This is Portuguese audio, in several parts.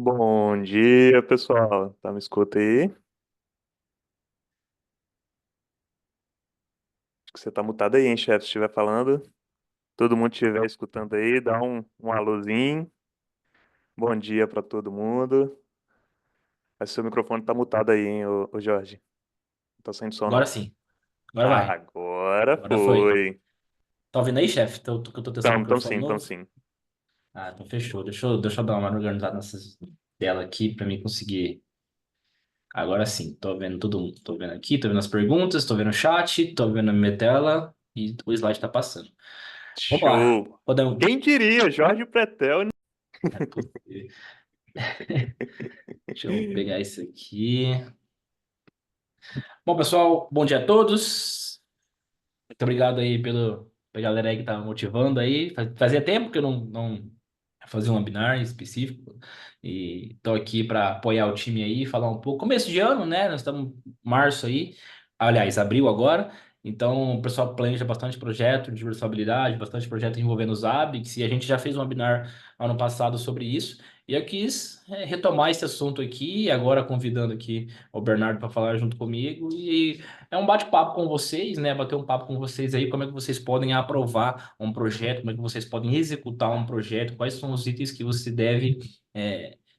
Bom dia, pessoal. Tá me escuta aí? Acho que você tá mutado aí, hein, chefe? Se estiver falando, todo mundo estiver escutando aí, dá um alôzinho. Bom dia pra todo mundo. Mas seu microfone tá mutado aí, hein, ô Jorge? Não tá saindo som, Agora não. sim. Agora vai. Agora Agora foi. foi. Tá ouvindo aí, chefe? Que eu tô testando o Então microfone sim, então novo. sim. Ah, então fechou. Deixa eu dar uma organizada nessas tela aqui pra mim conseguir. Agora sim. Tô vendo tudo. Tô vendo aqui, tô vendo as perguntas, tô vendo o chat, tô vendo a minha tela e o slide tá passando. Vamos lá. Show. Podemos. Quem diria, Jorge Pretel. É possível. Deixa eu pegar isso aqui. Bom, pessoal, bom dia a todos. Muito obrigado aí pela galera aí que tá motivando aí. Fazia tempo que eu não fazia um webinar específico e tô aqui para apoiar o time aí, falar um pouco. Começo de ano, né? Nós estamos em março aí, aliás, abril agora. Então, o pessoal planeja bastante projeto de diversibilidade, bastante projeto envolvendo os ABICs, e a gente já fez um webinar ano passado sobre isso. E eu quis retomar esse assunto aqui, agora convidando aqui o Bernardo para falar junto comigo. E é um bate-papo com vocês, né? Bater um papo com vocês aí, como é que vocês podem aprovar um projeto, como é que vocês podem executar um projeto, quais são os itens que você deve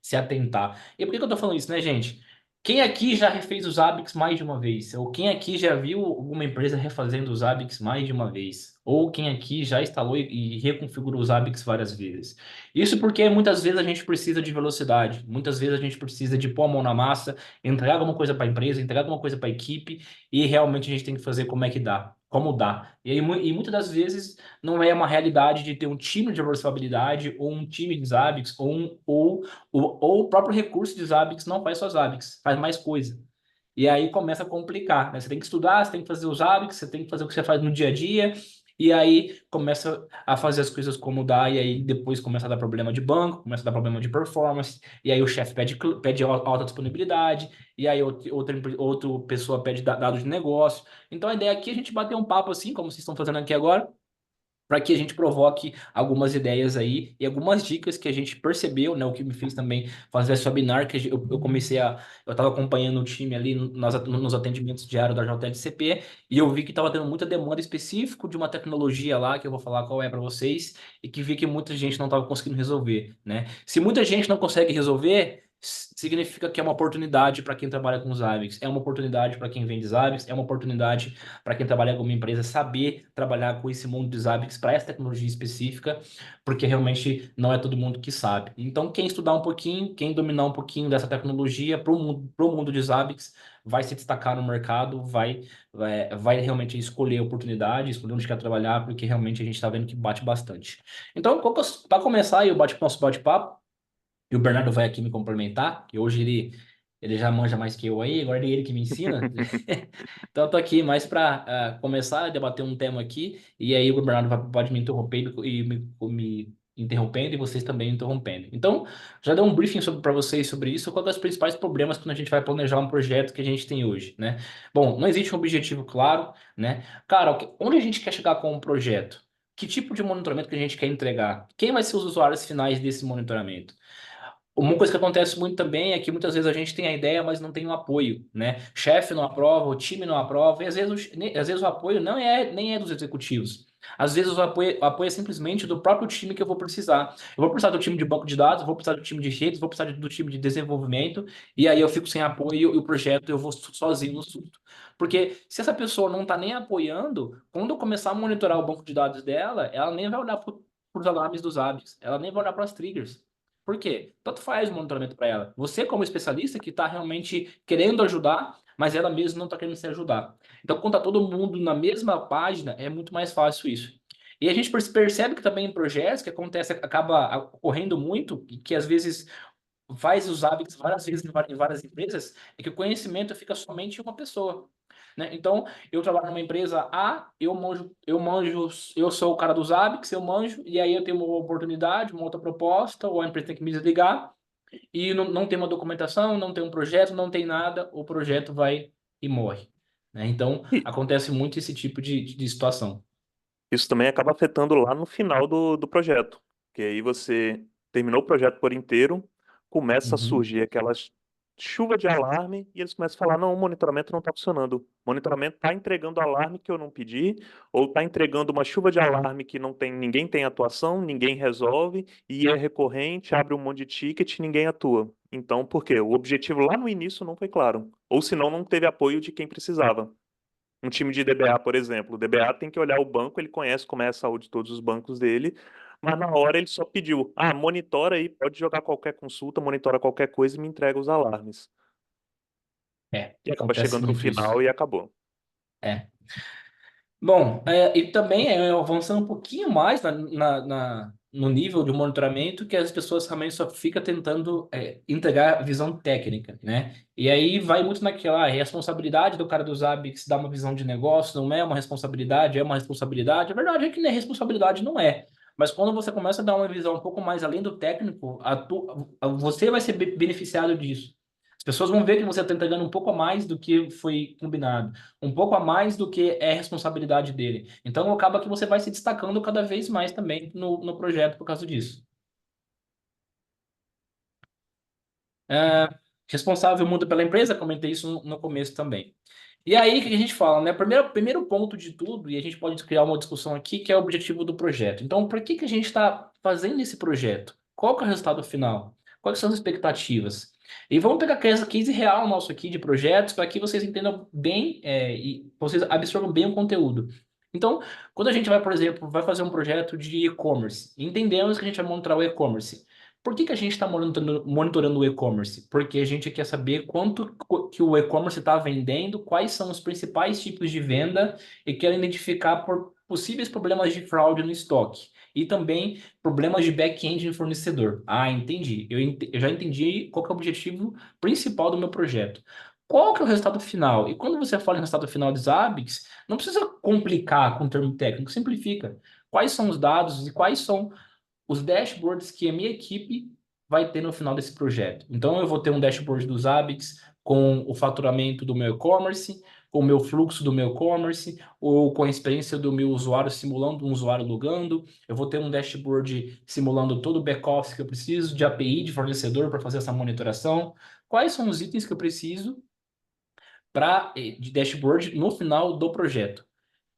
se atentar. E por que que eu tô falando isso, né, gente? Quem aqui já refez os ABICs mais de uma vez? Ou quem aqui já viu alguma empresa refazendo os ABICs mais de uma vez? Ou quem aqui já instalou e reconfigurou os ABICs várias vezes? Isso porque muitas vezes a gente precisa de velocidade, muitas vezes a gente precisa de pôr a mão na massa, entregar alguma coisa para a empresa, entregar alguma coisa para a equipe e realmente a gente tem que fazer como é que dá, como dá. E, aí, e muitas das vezes não é uma realidade de ter um time de observabilidade ou um time de ABICs ou o próprio recurso de Zabbix não faz só Zabbix, faz mais coisa. E aí começa a complicar, né? Você tem que estudar, você tem que fazer os Zabbix, você tem que fazer o que você faz no dia a dia, e aí começa a fazer as coisas como dá, e aí depois começa a dar problema de banco, começa a dar problema de performance, e aí o chefe pede alta disponibilidade, e aí outra pessoa pede dados de negócio. Então a ideia aqui é a gente bater um papo assim, como vocês estão fazendo aqui agora, para que a gente provoque algumas ideias aí e algumas dicas que a gente percebeu, né? O que me fez também fazer esse webinar, que eu comecei eu estava acompanhando o time ali nos atendimentos diários da JLCP e eu vi que estava tendo muita demanda específica de uma tecnologia lá, que eu vou falar qual é para vocês, e que vi que muita gente não estava conseguindo resolver, né? Se muita gente não consegue resolver, significa que é uma oportunidade para quem trabalha com os AVICs, é uma oportunidade para quem vende AVICs, é uma oportunidade para quem trabalha em alguma empresa saber trabalhar com esse mundo dos ABICs para essa tecnologia específica, porque realmente não é todo mundo que sabe. Então, quem estudar um pouquinho, quem dominar um pouquinho dessa tecnologia para o mundo dos ABICs, vai se destacar no mercado, vai realmente escolher a oportunidade, escolher onde quer trabalhar, porque realmente a gente está vendo que bate bastante. Então, para começar aí o nosso bate-papo, e o Bernardo vai aqui me complementar, que hoje ele já manja mais que eu aí, agora é ele que me ensina. Então, eu tô aqui mais para começar a debater um tema aqui, e aí o Bernardo pode me interromper me interrompendo e vocês também me interrompendo. Então, já dei um briefing para vocês sobre isso, quais são os principais problemas quando a gente vai planejar um projeto que a gente tem hoje, né? Bom, não existe um objetivo claro, né? Cara, onde a gente quer chegar com um projeto? Que tipo de monitoramento que a gente quer entregar? Quem vai ser os usuários finais desse monitoramento? Uma coisa que acontece muito também é que muitas vezes a gente tem a ideia, mas não tem o apoio, né? Chefe não aprova, o time não aprova, e às vezes o apoio não é nem é dos executivos. Às vezes o apoio é simplesmente do próprio time que eu vou precisar. Eu vou precisar do time de banco de dados, vou precisar do time de redes, vou precisar do time de desenvolvimento, e aí eu fico sem apoio e o projeto eu vou sozinho no surto. Porque se essa pessoa não está nem apoiando, quando eu começar a monitorar o banco de dados dela, ela nem vai olhar para os alarmes dos hábitos, ela nem vai olhar para as triggers. Por quê? Tanto faz o monitoramento para ela. Você, como especialista, que está realmente querendo ajudar, mas ela mesma não está querendo se ajudar. Então, quando está todo mundo na mesma página, é muito mais fácil isso. E a gente percebe que também em projetos que acontece, acaba ocorrendo muito, e que às vezes faz os hábitos várias vezes em várias empresas, é que o conhecimento fica somente em uma pessoa. Né? Então, eu trabalho numa empresa A, eu sou o cara dos hábitos, eu manjo, e aí eu tenho uma oportunidade, uma outra proposta, ou a empresa tem que me desligar, e não tem uma documentação, não tem um projeto, não tem nada, o projeto vai e morre. Né? Então, E acontece muito esse tipo de situação. isso também acaba afetando lá no final do projeto, que aí você terminou o projeto por inteiro, começa a Uhum. surgir aquelas chuva de alarme e eles começam a falar, não, o monitoramento não está funcionando. O monitoramento está entregando alarme que eu não pedi, ou está entregando uma chuva de alarme que não tem, ninguém tem atuação, ninguém resolve, e é recorrente, abre um monte de ticket e ninguém atua. Então, por quê? O objetivo lá no início não foi claro. Ou senão não teve apoio de quem precisava. Um time de DBA, por exemplo. O DBA tem que olhar o banco, ele conhece como é a saúde de todos os bancos dele, mas na hora ele só pediu: ah, monitora aí, pode jogar qualquer consulta, monitora qualquer coisa e me entrega os alarmes. E acaba Acontece chegando no muito isso. final e acabou. É. Bom, e também avançando um pouquinho mais no nível de monitoramento, que as pessoas realmente só ficam tentando entregar visão técnica, né? E aí vai muito naquela responsabilidade do cara dos hábitos dar uma visão de negócio, não é uma responsabilidade, é uma responsabilidade. A verdade é que nem responsabilidade não é. Mas quando você começa a dar uma visão um pouco mais além do técnico, você vai ser beneficiado disso. As pessoas vão ver que você está entregando um pouco a mais do que foi combinado, um pouco a mais do que é responsabilidade dele. Então, acaba que você vai se destacando cada vez mais também no projeto por causa disso. É, responsável muda pela empresa, comentei isso no começo também. E aí, o que a gente fala, né? Primeiro ponto de tudo, e a gente pode criar uma discussão aqui, que é o objetivo do projeto. Então, por que que a gente está fazendo esse projeto? Qual que é o resultado final? Quais são as expectativas? E vamos pegar case real nosso aqui de projetos, para que vocês entendam bem, e vocês absorvam bem o conteúdo. Então, quando a gente vai, por exemplo, vai fazer um projeto de e-commerce, entendemos que a gente vai monitorar o e-commerce. Por que que a gente está monitorando o e-commerce? Porque a gente quer saber quanto que o e-commerce está vendendo, quais são os principais tipos de venda e quer identificar por possíveis problemas de fraude no estoque. E também problemas de back-end no fornecedor. Ah, entendi. Eu já entendi qual que é o objetivo principal do meu projeto. Qual que é o resultado final? E quando você fala em resultado final de Zabbix, não precisa complicar com o termo técnico, simplifica. Quais são os dados e quais são os dashboards que a minha equipe vai ter no final desse projeto. Então, eu vou ter um dashboard dos Zabbix com o faturamento do meu e-commerce, com o meu fluxo do meu e-commerce, ou com a experiência do meu usuário simulando um usuário logando. Eu vou ter um dashboard simulando todo o back-office que eu preciso, de API, de fornecedor para fazer essa monitoração. Quais são os itens que eu preciso de dashboard no final do projeto?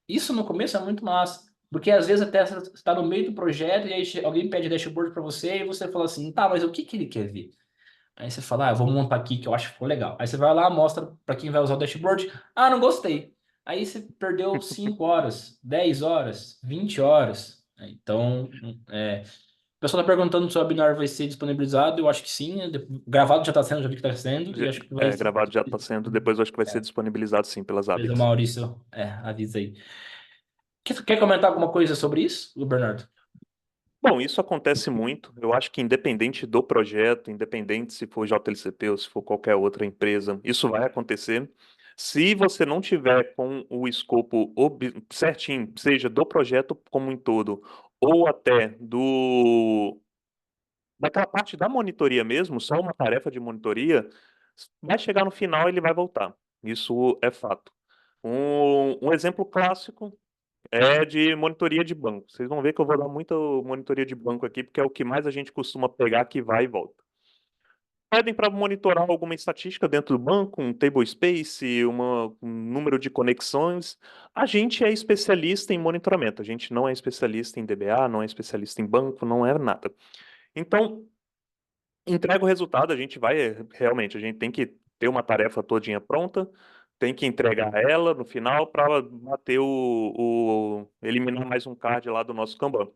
Isso no começo é muito massa, porque às vezes até você está no meio do projeto e aí alguém pede dashboard para você e você fala assim, tá, mas o que que ele quer ver? Aí você fala, ah, eu vou montar aqui que eu acho que ficou legal. Aí você vai lá, mostra para quem vai usar o dashboard, ah, não gostei. Aí você perdeu 5 horas, 10 horas, 20 horas. Então, o pessoal está perguntando se o webinar vai ser disponibilizado. Eu acho que sim, gravado já está sendo, já vi que está sendo, e acho que vai ser. Gravado já está sendo, depois eu acho que vai ser disponibilizado sim pelas Depois o ABICS. Maurício, avisa aí. Quer comentar alguma coisa sobre isso, Bernardo? Bom, isso acontece muito. Eu acho que independente do projeto, independente se for JLCP ou se for qualquer outra empresa, isso vai acontecer. Se você não tiver com o escopo certinho, seja do projeto como um todo, ou até daquela parte da monitoria mesmo, só uma tarefa de monitoria, vai chegar no final e ele vai voltar. Isso é fato. Um exemplo clássico é de monitoria de banco. Vocês vão ver que eu vou dar muita monitoria de banco aqui, porque é o que mais a gente costuma pegar que vai e volta. Pedem para monitorar alguma estatística dentro do banco, um table space, um número de conexões. A gente é especialista em monitoramento, a gente não é especialista em DBA, não é especialista em banco, não é nada. Então, entrega o resultado, a gente vai, realmente, a gente tem que ter uma tarefa todinha pronta, tem que entregar ela no final para bater eliminar mais um card lá do nosso Kanban.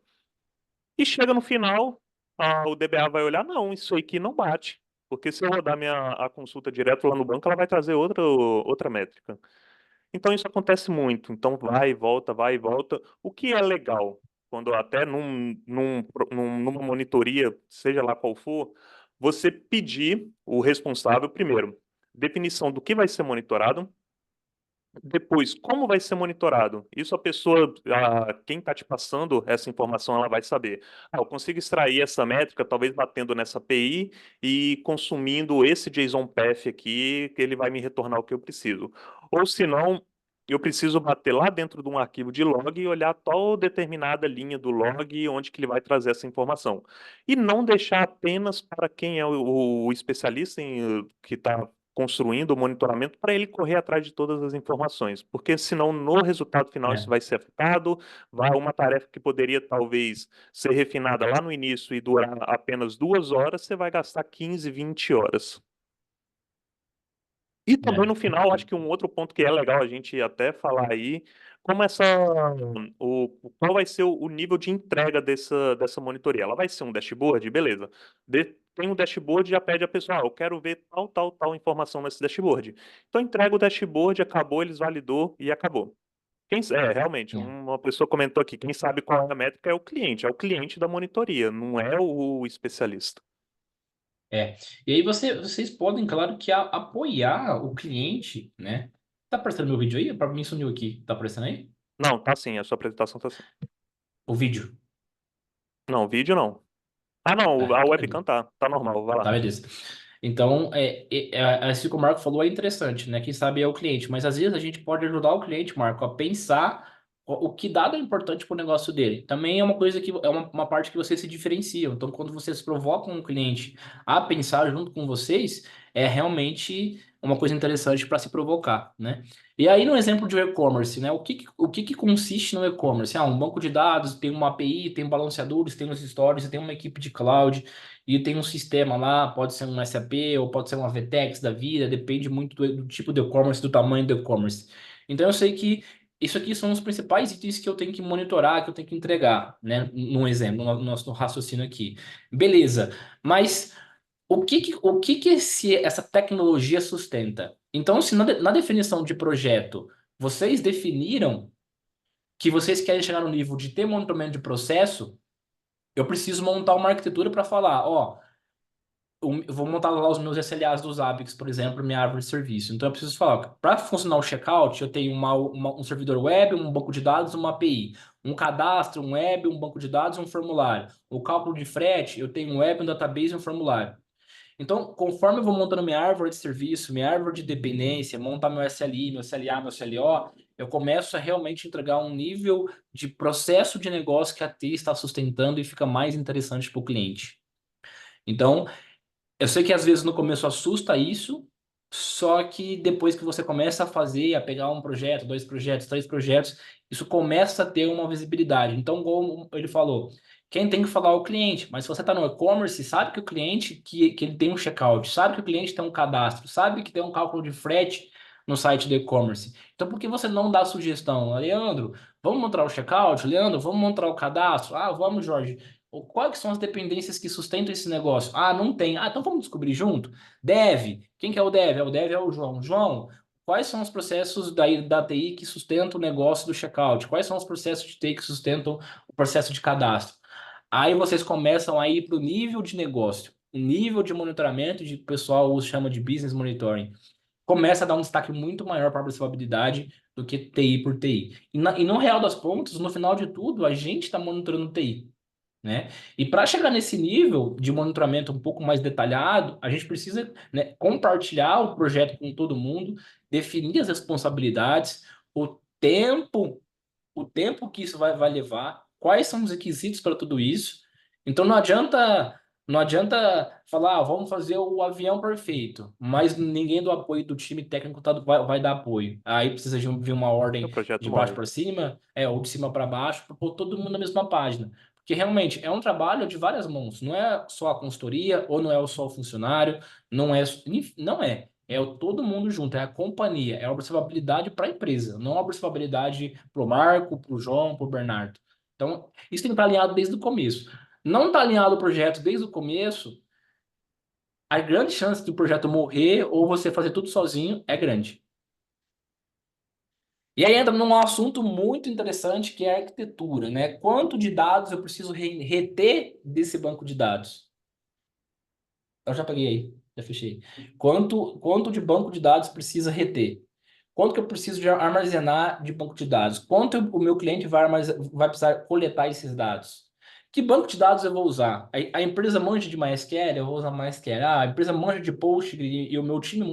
E chega no final, o DBA vai olhar, não, isso aqui não bate. Porque se eu rodar a consulta direto lá no banco, ela vai trazer outra métrica. Então isso acontece muito. Então vai e volta, vai e volta. O que é legal, quando até numa monitoria, seja lá qual for, você pedir o responsável, primeiro, definição do que vai ser monitorado, depois, como vai ser monitorado? Isso a pessoa, quem está te passando essa informação, ela vai saber. Ah, eu consigo extrair essa métrica, talvez batendo nessa API e consumindo esse JSON Path aqui, que ele vai me retornar o que eu preciso. Ou se não, eu preciso bater lá dentro de um arquivo de log e olhar tal determinada linha do log onde que ele vai trazer essa informação. E não deixar apenas para quem é o especialista que está construindo o monitoramento para ele correr atrás de todas as informações, porque senão no resultado final isso É, vai ser afetado, vai uma tarefa que poderia talvez ser refinada lá no início e durar apenas 2 horas, você vai gastar 15, 20 horas. E também no final, acho que um outro ponto que é legal a gente até falar aí, como qual vai ser o nível de entrega dessa monitoria? Ela vai ser um dashboard? Beleza. Tem um dashboard e já pede a pessoa, eu quero ver tal, tal, tal informação nesse dashboard. Então entrega o dashboard, acabou, eles validou e acabou. Realmente, é, uma pessoa comentou aqui, quem sabe qual é a métrica é o cliente da monitoria, não é o especialista. é. E aí vocês podem, claro, que apoiar o cliente, né? Tá aparecendo meu vídeo aí? Para mim sumiu aqui. Tá aparecendo aí? Não, tá sim, a sua apresentação tá sim. O vídeo. Não, vídeo não. Ah, não, a Tá, webcam tá normal, vai tá, lá. beleza. Então, isso que o Marco falou é interessante, né? Quem sabe é o cliente, mas às vezes a gente pode ajudar o cliente, Marco, a pensar o que dado é importante para o negócio dele. Também é uma coisa que é uma parte que vocês se diferenciam. Então, quando vocês provocam um cliente a pensar junto com vocês, é realmente uma coisa interessante para se provocar, né? E aí, no exemplo de e-commerce, né? O que que consiste no e-commerce? Ah, um banco de dados, tem uma API, tem balanceadores, tem os stores, tem uma equipe de cloud. E tem um sistema lá, pode ser um SAP ou pode ser uma VTEX da vida, depende muito do tipo de e-commerce, do tamanho do e-commerce. Então eu sei que isso aqui são os principais itens que eu tenho que monitorar, que eu tenho que entregar, né? Num exemplo, no nosso raciocínio aqui. Beleza, mas essa tecnologia sustenta? Então, se na definição de projeto vocês definiram que vocês querem chegar no nível de ter monitoramento de processo, eu preciso montar uma arquitetura para falar, ó. Eu vou montar lá os meus SLAs dos APIX, por exemplo, minha árvore de serviço. Então, eu preciso falar, para funcionar o checkout, eu tenho um servidor web, um banco de dados, uma API. Um cadastro, um web, um banco de dados, um formulário. O cálculo de frete, eu tenho um web, um database e um formulário. Então, conforme eu vou montando minha árvore de serviço, minha árvore de dependência, montar meu SLI, meu SLA, meu SLO, eu começo a realmente entregar um nível de processo de negócio que a TI está sustentando e fica mais interessante para o cliente. Então, eu sei que às vezes no começo assusta isso, só que depois que você começa a fazer, a pegar um projeto, dois projetos, três projetos, isso começa a ter uma visibilidade. Então, como ele falou, quem tem que falar é o cliente, mas se você está no e-commerce, sabe que o cliente que ele tem um checkout, sabe que o cliente tem um cadastro, sabe que tem um cálculo de frete no site do e-commerce. Então, por que você não dá sugestão? Leandro, vamos montar o checkout? Leandro, vamos montar o cadastro? Ah, vamos, Jorge. Quais são as dependências que sustentam esse negócio? Ah, não tem. Ah, então vamos descobrir junto? Dev. Quem que é o dev? O dev é o João. João, quais são os processos da TI que sustentam o negócio do checkout? Quais são os processos de TI que sustentam o processo de cadastro? Aí vocês começam a ir para o nível de negócio, o nível de monitoramento, de que o pessoal chama de business monitoring. Começa a dar um destaque muito maior para a observabilidade do que TI por TI. E no real das contas, no final de tudo, a gente está monitorando TI, né? E para chegar nesse nível de monitoramento um pouco mais detalhado, a gente precisa, né, compartilhar o projeto com todo mundo, definir as responsabilidades, o tempo, o tempo que isso vai levar, quais são os requisitos para tudo isso. Então não adianta falar, ah, vamos fazer o avião perfeito, mas ninguém do apoio do time técnico vai dar apoio. Aí precisa vir uma O ordem projeto de baixo morre. para cima, ou de cima para baixo, para pôr todo mundo na mesma página. Porque realmente é um trabalho de várias mãos, não é só a consultoria, ou não é só o funcionário, não é. Todo mundo junto, é a companhia, é a observabilidade para a empresa, não a observabilidade para o Marco, para o João, para o Bernardo. Então, isso tem que estar alinhado desde o começo. Não está alinhado o projeto desde o começo, a grande chance do projeto morrer ou você fazer tudo sozinho é grande. E aí entra num assunto muito interessante que é a arquitetura, né? Quanto de dados eu preciso reter desse banco de dados? Eu já peguei aí, já fechei. Quanto de banco de dados precisa reter? Quanto que eu preciso de armazenar de banco de dados? Quanto o meu cliente vai precisar coletar esses dados? Que banco de dados eu vou usar? A empresa manja de MySQL, eu vou usar MySQL. Ah, a empresa manja de Postgre e o meu time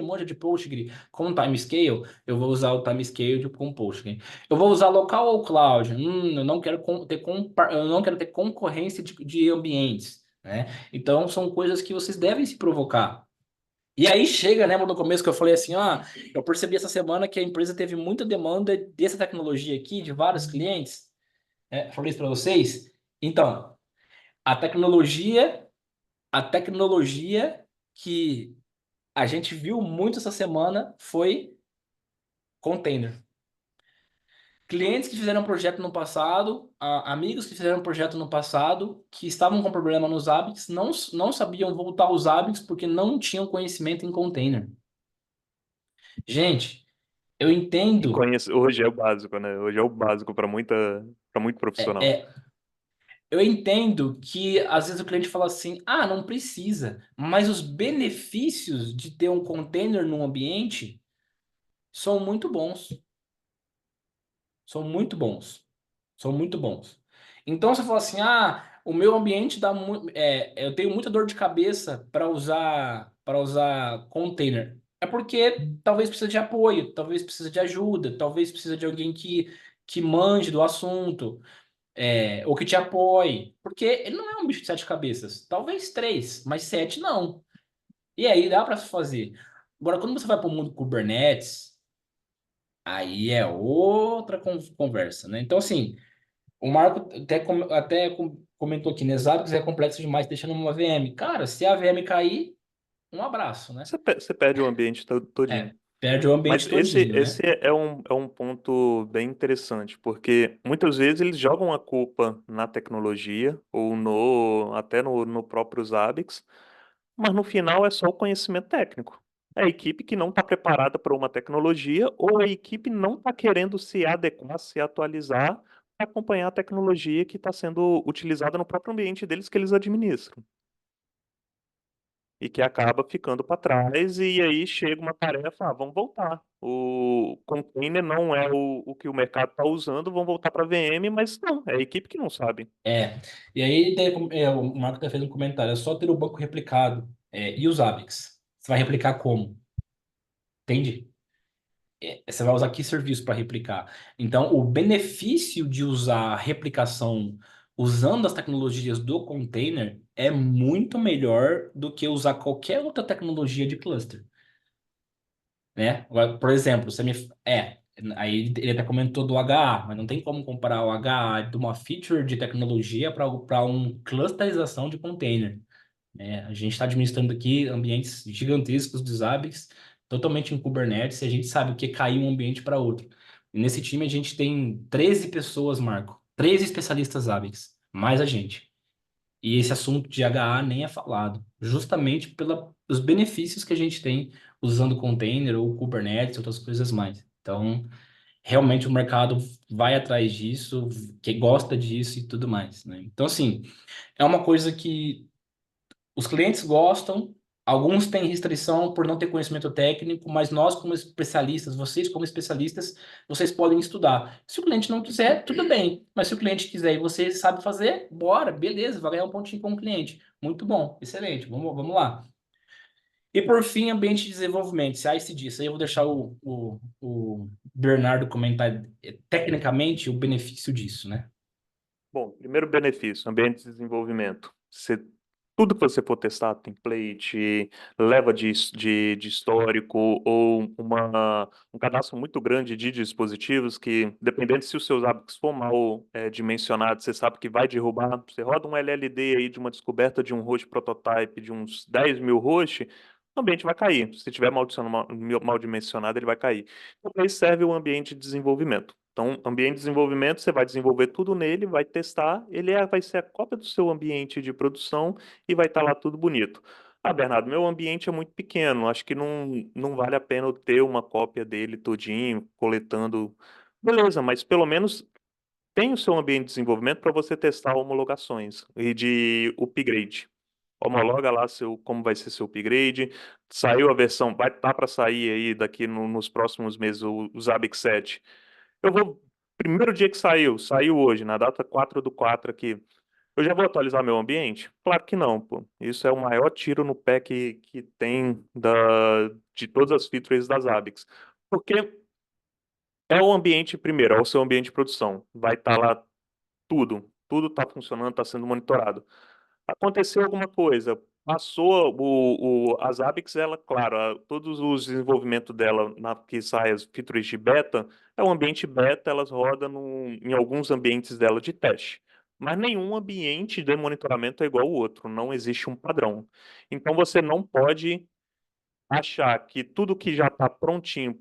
manja de Postgre com Timescale, eu vou usar o Timescale com Postgre. Eu vou usar local ou cloud? Eu não quero eu não quero ter concorrência de ambientes, né? Então, são coisas que vocês devem se provocar. E aí chega, né, no começo que eu falei assim, eu percebi essa semana que a empresa teve muita demanda dessa tecnologia aqui, de vários clientes. Falei isso para vocês. Então, a tecnologia, a tecnologia que a gente viu muito essa semana foi container. Clientes que fizeram projeto no passado, amigos que fizeram projeto no passado, que estavam com problema nos hábitos, não sabiam voltar aos hábitos porque não tinham conhecimento em container. Gente, eu E entendo. conheço, hoje é o básico, né? Hoje é o básico para muito é, profissional. é, eu entendo que às vezes o cliente fala assim: ah, não precisa, mas os benefícios de ter um container no ambiente são muito bons. São muito bons. São muito bons. Então você fala assim: ah, O meu ambiente dá eu tenho muita dor de cabeça para usar container. É porque talvez precise de apoio, talvez precise de ajuda, talvez precise de alguém que manje do assunto, ou que te apoie. Porque ele não é um bicho de sete cabeças. Talvez três, mas sete não. E aí dá para se fazer. Agora, quando você vai para o mundo Kubernetes, aí é outra conversa, né? Então, assim, o Marco comentou aqui, né? Zabbix é complexo demais, deixando uma VM. Cara, se a VM cair, um abraço, né? Você perde o ambiente todinho. Perde o Mas ambiente esse, todinho, né? esse é um ponto bem interessante, porque muitas vezes eles jogam a culpa na tecnologia ou até no próprio Zabbix, mas no final é só o conhecimento técnico. É a equipe que não está preparada para uma tecnologia ou a equipe não está querendo se adequar, se atualizar para acompanhar a tecnologia que está sendo utilizada no próprio ambiente deles que eles administram e que acaba ficando para trás, e aí chega uma tarefa, vamos voltar. O container não é o que o mercado está usando, vamos voltar para VM, mas não, é a equipe que não sabe. É. E aí o Marco até fez um comentário, é só ter o banco replicado. E os Zabbix? Você vai replicar como? Entende? Você vai usar que serviço para replicar? Então, o benefício de usar a replicação usando as tecnologias do container é muito melhor do que usar qualquer outra tecnologia de cluster, né? Agora, por exemplo, aí ele até comentou do HA, mas não tem como comparar o HA de uma feature de tecnologia para um clusterização de container, né? A gente está administrando aqui ambientes gigantescos de Zabbix, totalmente em Kubernetes, e a gente sabe o que é cair um ambiente para outro. E nesse time a gente tem 13 pessoas, Marco, 13 especialistas Zabbix, mais a gente. E esse assunto de HA nem é falado, justamente pelos benefícios que a gente tem usando container ou Kubernetes, outras coisas mais. Então, realmente o mercado vai atrás disso, que gosta disso e tudo mais, né? Então, assim, é uma coisa que os clientes gostam, alguns têm restrição por não ter conhecimento técnico, mas nós, como especialistas, vocês, como especialistas, vocês podem estudar. Se o cliente não quiser, tudo bem. Mas se o cliente quiser e você sabe fazer, bora, beleza, vai ganhar um pontinho com o cliente. Muito bom, excelente, vamos lá. E por fim, ambiente de desenvolvimento, se disso, aí eu vou deixar o Bernardo comentar tecnicamente o benefício disso, né? Bom, primeiro benefício, ambiente de desenvolvimento. Tudo que você for testar, template, leva de histórico ou um cadastro muito grande de dispositivos que, dependendo se os seus hábitos for mal dimensionado, você sabe que vai derrubar. Você roda um LLD aí de uma descoberta de um host prototype de uns 10 mil hosts, o ambiente vai cair. Se tiver mal dimensionado, ele vai cair. Então, para isso serve o ambiente de desenvolvimento. Então, ambiente de desenvolvimento, você vai desenvolver tudo nele, vai testar, vai ser a cópia do seu ambiente de produção e vai estar lá tudo bonito. Ah, Bernardo, meu ambiente é muito pequeno, acho que não vale a pena eu ter uma cópia dele todinho, coletando. Beleza, mas pelo menos tem o seu ambiente de desenvolvimento para você testar homologações e de upgrade. Homologa lá como vai ser seu upgrade. Saiu a versão, vai estar para sair aí daqui nos próximos meses o Zabbix 7. Eu vou. Primeiro dia que saiu hoje, na data 4/4 aqui. Eu já vou atualizar meu ambiente? Claro que não, pô. Isso é o maior tiro no pé que tem de todas as features das Zabbix. Porque é o ambiente, primeiro, é o seu ambiente de produção. Vai estar lá tudo. Tudo está funcionando, está sendo monitorado. Aconteceu alguma coisa, passou a Zabbix, ela, claro, todos os desenvolvimentos dela, que sai as features de beta, é um ambiente beta, elas rodam em alguns ambientes dela de teste. Mas nenhum ambiente de monitoramento é igual ao outro, não existe um padrão. Então você não pode achar que tudo que já está prontinho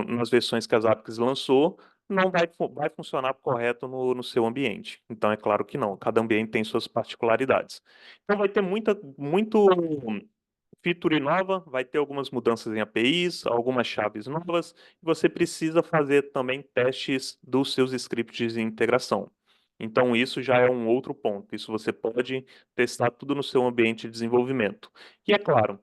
nas versões que a Zabbix lançou não vai funcionar correto no seu ambiente. Então, é claro que não. Cada ambiente tem suas particularidades. Então, vai ter muito feature nova, vai ter algumas mudanças em APIs, algumas chaves novas. E você precisa fazer também testes dos seus scripts de integração. Então, isso já é um outro ponto. Isso você pode testar tudo no seu ambiente de desenvolvimento. E é claro,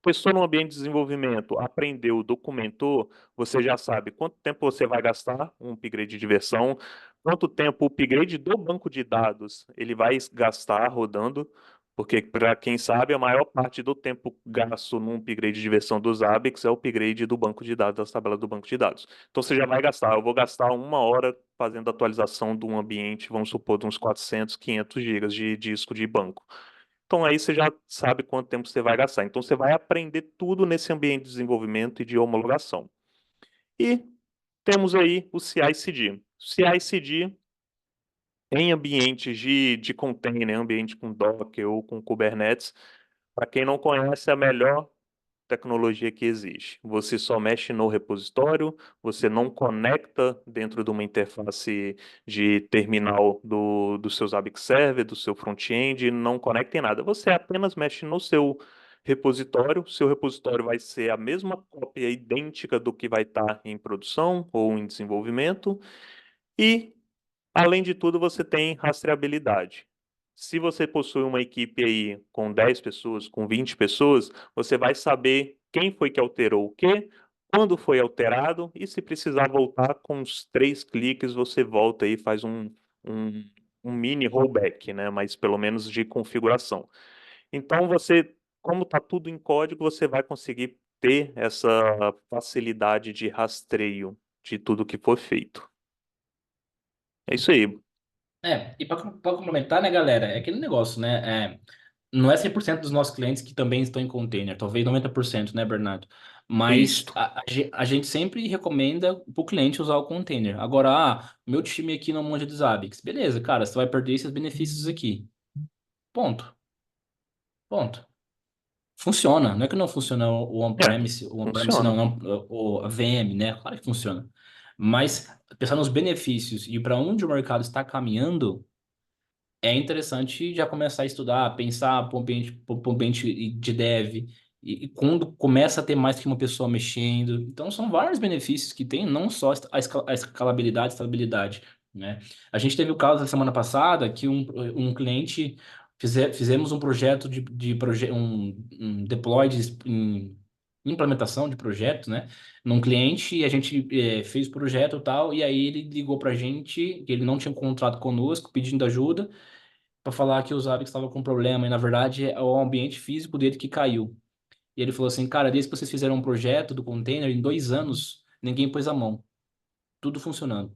pessoa no ambiente de desenvolvimento aprendeu, documentou, você já sabe quanto tempo você vai gastar um upgrade de versão. quanto tempo o upgrade do banco de dados ele vai gastar rodando, porque para quem sabe, a maior parte do tempo gasto num upgrade de versão dos Zabbix é o upgrade do banco de dados, das tabelas do banco de dados. Então você já vai gastar, eu vou gastar 1 hora fazendo atualização de um ambiente, vamos supor, de uns 400, 500 gigas de disco de banco. Então aí você já sabe quanto tempo você vai gastar. Então você vai aprender tudo nesse ambiente de desenvolvimento e de homologação. E temos aí o CI/CD. CI/CD em ambientes de container, ambiente com Docker ou com Kubernetes, para quem não conhece, é a melhor tecnologia que existe. Você só mexe no repositório, você não conecta dentro de uma interface de terminal do seu Zabbix Server, do seu front-end, não conecta em nada. Você apenas mexe no seu repositório vai ser a mesma cópia idêntica do que vai estar em produção ou em desenvolvimento, e além de tudo, você tem rastreabilidade. Se você possui uma equipe aí com 10 pessoas, com 20 pessoas, você vai saber quem foi que alterou o quê, quando foi alterado, e se precisar voltar com uns 3 cliques, você volta e faz um, um mini rollback, né? Mas pelo menos de configuração. Então você, como está tudo em código, você vai conseguir ter essa facilidade de rastreio de tudo que for feito. É isso aí. E para complementar, né, galera, é aquele negócio, né? Não é 100% dos nossos clientes que também estão em container, talvez 90%, né, Bernardo? Mas Isso. a gente sempre recomenda para o cliente usar o container. Agora, meu time aqui não manja de Zabbix. Beleza, cara, você vai perder esses benefícios aqui. Ponto. Ponto. Funciona. Não é que não funciona É, o on-premise não, funciona. não, a VM, né? Claro que funciona. Mas pensar nos benefícios e para onde o mercado está caminhando, é interessante já começar a estudar, pensar para o ambiente de dev, e quando começa a ter mais que uma pessoa mexendo. Então, são vários benefícios que tem, não só a escalabilidade, estabilidade, né? A gente teve o caso da semana passada que um cliente, fizemos um projeto um deploy em implementação de projeto, né? Num cliente, e a gente fez o projeto e tal, e aí ele ligou para a gente, que ele não tinha um contrato conosco, pedindo ajuda para falar que o Zabbix estava com problema, e na verdade é o ambiente físico dele que caiu. E ele falou assim, cara, desde que vocês fizeram um projeto do container, em 2 anos, ninguém pôs a mão. Tudo funcionando.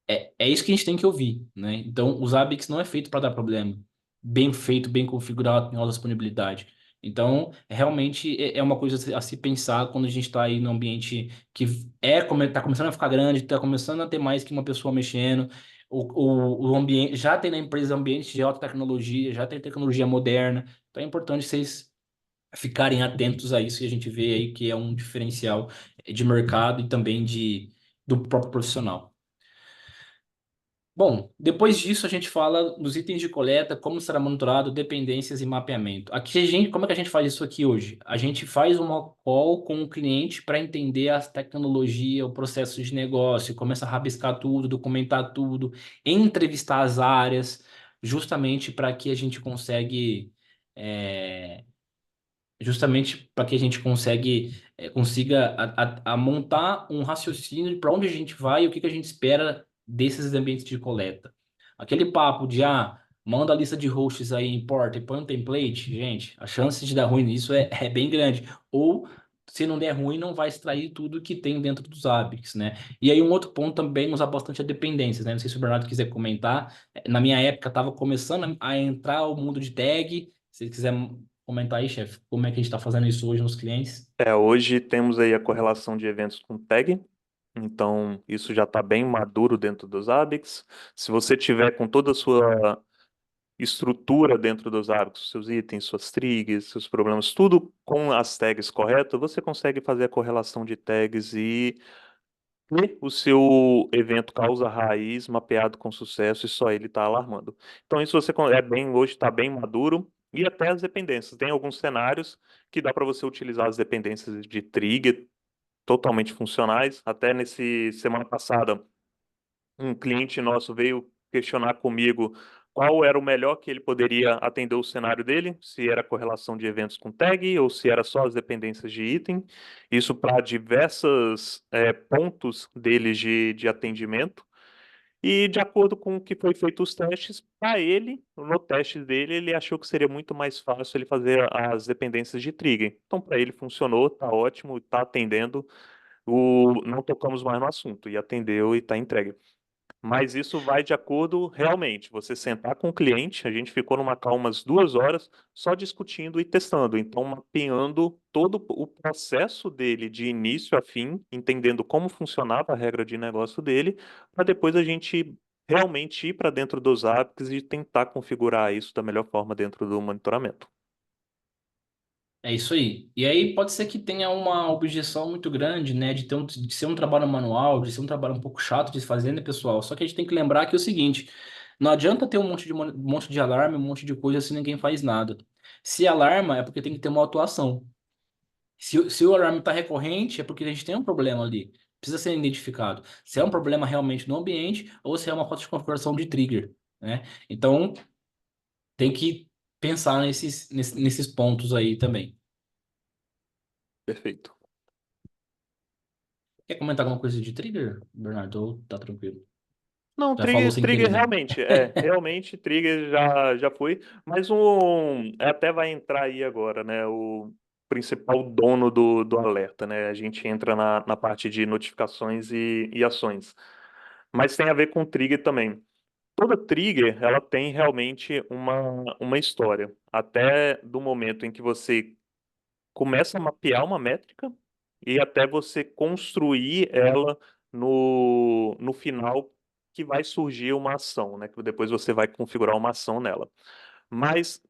É isso que a gente tem que ouvir, né? Então, o Zabbix não é feito para dar problema. Bem feito, bem configurado, em alta disponibilidade. Então, realmente é uma coisa a se pensar quando a gente está aí num ambiente que está começando a ficar grande, está começando a ter mais que uma pessoa mexendo. O ambiente já tem na empresa ambiente de alta tecnologia, já tem tecnologia moderna. Então, é importante vocês ficarem atentos a isso, e a gente vê aí que é um diferencial de mercado e também do próprio profissional. Bom, depois disso a gente fala dos itens de coleta, como será monitorado, dependências e mapeamento. Aqui como é que a gente faz isso aqui hoje? A gente faz uma call com o cliente para entender a tecnologia, o processo de negócio, começa a rabiscar tudo, documentar tudo, entrevistar as áreas, justamente para que a gente consegue é, justamente para que a gente consiga a montar um raciocínio para onde a gente vai e o que que a gente espera desses ambientes de coleta. Aquele papo de, manda a lista de hosts aí, importa e põe um template, gente, a chance de dar ruim nisso é bem grande. Ou, se não der ruim, não vai extrair tudo que tem dentro dos ABICs, né? E aí, um outro ponto também, usar bastante a dependências, né? Não sei se o Bernardo quiser comentar. Na minha época, estava começando a entrar o mundo de tag. Se quiser comentar aí, chefe, como é que a gente está fazendo isso hoje nos clientes? Hoje temos aí a correlação de eventos com tag, então isso já está bem maduro dentro dos Zabbix. Se você tiver com toda a sua estrutura dentro dos Zabbix, seus itens, suas trigs, seus problemas, tudo com as tags corretas, você consegue fazer a correlação de tags e o seu evento causa raiz mapeado com sucesso e só ele está alarmando. Então isso hoje está bem maduro, e até as dependências. Tem alguns cenários que dá para você utilizar as dependências de trigger totalmente funcionais. Até nesse semana passada, um cliente nosso veio questionar comigo qual era o melhor que ele poderia atender o cenário dele, se era correlação de eventos com tag ou se era só as dependências de item. Isso para diversos pontos deles de atendimento. E de acordo com o que foi feito os testes, para ele, no teste dele, ele achou que seria muito mais fácil ele fazer as dependências de trigger. Então, para ele funcionou, tá ótimo, tá atendendo. Não tocamos mais no assunto, e atendeu e tá entregue. Mas isso vai de acordo realmente. Você sentar com o cliente, a gente ficou numa call umas 2 horas só discutindo e testando. Então, mapeando todo o processo dele de início a fim, entendendo como funcionava a regra de negócio dele, para depois a gente realmente ir para dentro dos apps e tentar configurar isso da melhor forma dentro do monitoramento. É isso aí. E aí pode ser que tenha uma objeção muito grande, né, de ser um trabalho manual, de ser um trabalho um pouco chato de se fazer, né, pessoal? Só que a gente tem que lembrar que é o seguinte, não adianta ter um monte de alarme, um monte de coisa se ninguém faz nada. Se alarma é porque tem que ter uma atuação. Se o alarme está recorrente, é porque a gente tem um problema ali. Precisa ser identificado. Se é um problema realmente no ambiente ou se é uma falta de configuração de trigger, né? Então, tem que pensar nesses pontos aí também. Perfeito. Quer comentar alguma coisa de trigger, Bernardo? Ou tá tranquilo? Não, Já falou trigger, sem trigger querer, né? realmente, realmente trigger já foi, mas até vai entrar aí agora, né, o principal dono do alerta, né, a gente entra na parte de notificações e ações, mas tem a ver com trigger também. Toda trigger, ela tem realmente uma história, até do momento em que você começa a mapear uma métrica e até você construir ela no final que vai surgir uma ação, né? Que depois você vai configurar uma ação nela. Mas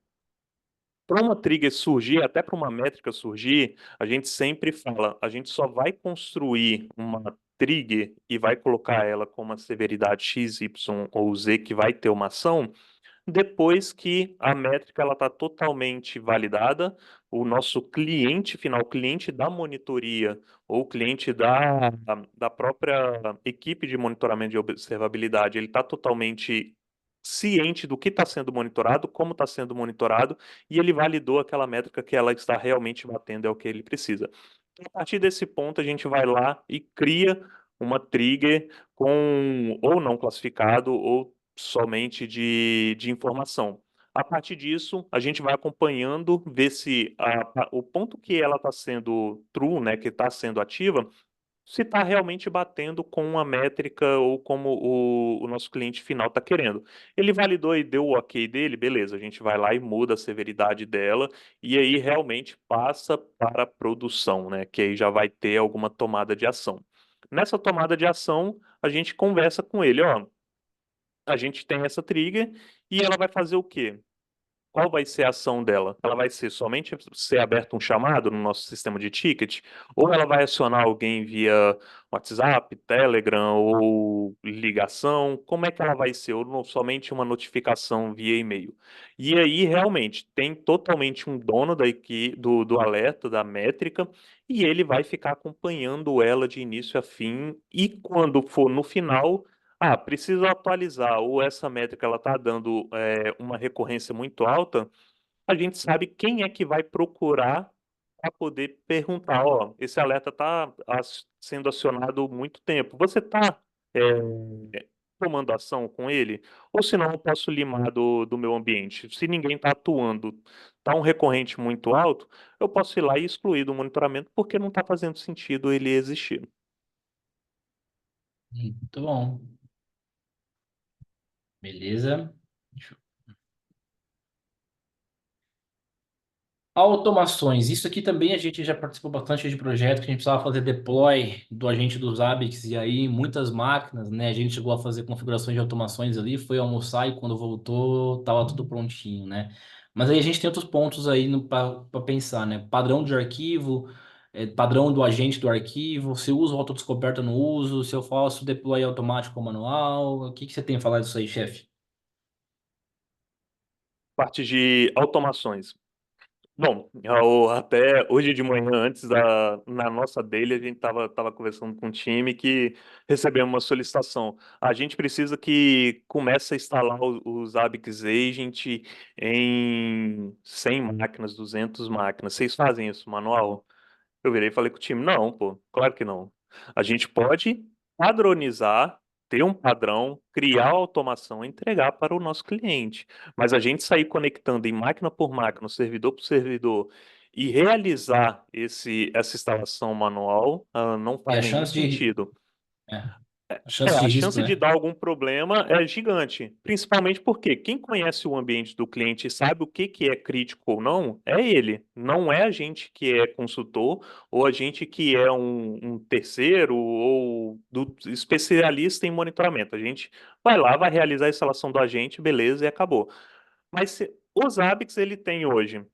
para uma trigger surgir, até para uma métrica surgir, a gente sempre fala, a gente só vai construir uma trigger e vai colocar ela com uma severidade X, Y ou Z que vai ter uma ação depois que a métrica ela está totalmente validada, o nosso cliente final, o cliente da monitoria ou o cliente da própria equipe de monitoramento de observabilidade, ele está totalmente ciente do que está sendo monitorado, como está sendo monitorado, e ele validou aquela métrica que ela está realmente batendo, é o que ele precisa. A partir desse ponto, a gente vai lá e cria uma trigger com ou não classificado ou somente de informação. A partir disso, a gente vai acompanhando, ver se o ponto que ela está sendo true, né, que está sendo ativa, se está realmente batendo com a métrica ou como o nosso cliente final está querendo. Ele validou e deu o ok dele, beleza, a gente vai lá e muda a severidade dela e aí realmente passa para a produção, né, que aí já vai ter alguma tomada de ação. Nessa tomada de ação, a gente conversa com ele, ó, a gente tem essa trigger e ela vai fazer o quê? Qual vai ser a ação dela? Ela vai ser somente ser aberto um chamado no nosso sistema de ticket? Ou ela vai acionar alguém via WhatsApp, Telegram ou ligação? Como é que ela vai ser? Ou somente uma notificação via e-mail? E aí, realmente, tem totalmente um dono do alerta, da métrica, e ele vai ficar acompanhando ela de início a fim. E quando for no final. Ah, preciso atualizar, ou essa métrica ela está dando uma recorrência muito alta, a gente sabe quem é que vai procurar para poder perguntar, ó, esse alerta está sendo acionado há muito tempo. Você está tomando ação com ele? Ou senão eu posso limar do meu ambiente? Se ninguém está atuando, está um recorrente muito alto, eu posso ir lá e excluir do monitoramento porque não está fazendo sentido ele existir. Muito bom. Beleza. Automações. Isso aqui também a gente já participou bastante de projeto que a gente precisava fazer deploy do agente dos Zabbix e aí muitas máquinas, né? A gente chegou a fazer configurações de automações ali, foi almoçar e quando voltou tava tudo prontinho, né? Mas aí a gente tem outros pontos aí para pensar, né? Padrão de arquivo, padrão do agente do arquivo, se eu uso autodescoberta ou não uso, se eu faço deploy automático ou manual. O que que você tem a falar disso aí, chefe? Parte de automações. Bom, até hoje de manhã, na nossa daily, a gente tava conversando com um time que recebeu uma solicitação. A gente precisa que comece a instalar os Zabbix Agent em 100 máquinas, 200 máquinas. Vocês fazem isso manual? Eu virei e falei com o time, não, pô, claro que não. A gente pode padronizar ter um padrão, criar a automação e entregar para o nosso cliente. Mas a gente sair conectando em máquina por máquina, servidor por servidor, e realizar essa instalação manual, não E faz nenhum sentido. a chance de A risco, chance de né? dar algum problema é gigante, principalmente porque quem conhece o ambiente do cliente e sabe o que que é crítico ou não, é ele. Não é a gente que é consultor ou a gente que é um terceiro ou do especialista em monitoramento. A gente vai lá, vai realizar a instalação do agente, beleza, e acabou. Mas os hábitos ele tem hoje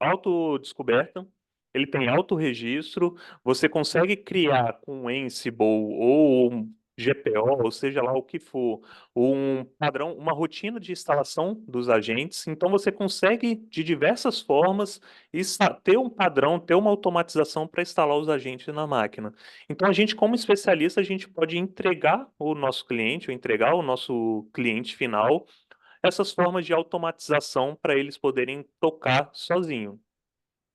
autodescoberta, ele tem autorregistro, você consegue criar com Ansible ou um GPO, ou seja lá o que for, um padrão, uma rotina de instalação dos agentes. Então você consegue de diversas formas ter um padrão, ter uma automatização para instalar os agentes na máquina. Então a gente, como especialista, a gente pode entregar o nosso cliente, ou entregar o nosso cliente final essas formas de automatização para eles poderem tocar sozinho.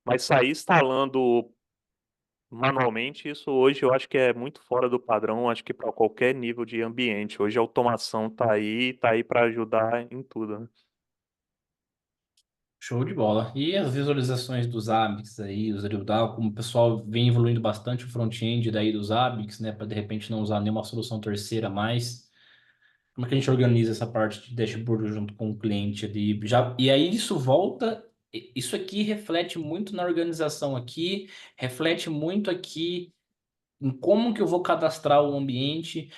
Mas sair instalando manualmente, isso hoje eu acho que é muito fora do padrão, acho que para qualquer nível de ambiente. Hoje a automação tá aí para ajudar em tudo, né? Show de bola. E as visualizações dos ABICs aí, os drill down, como o pessoal vem evoluindo bastante o front-end daí dos ABICs, né, para de repente não usar nenhuma solução terceira a mais. Como é que a gente organiza essa parte de dashboard junto com o cliente ali? Já, e aí isso volta, isso aqui reflete muito na organização aqui, reflete muito aqui em como que eu vou cadastrar o ambiente.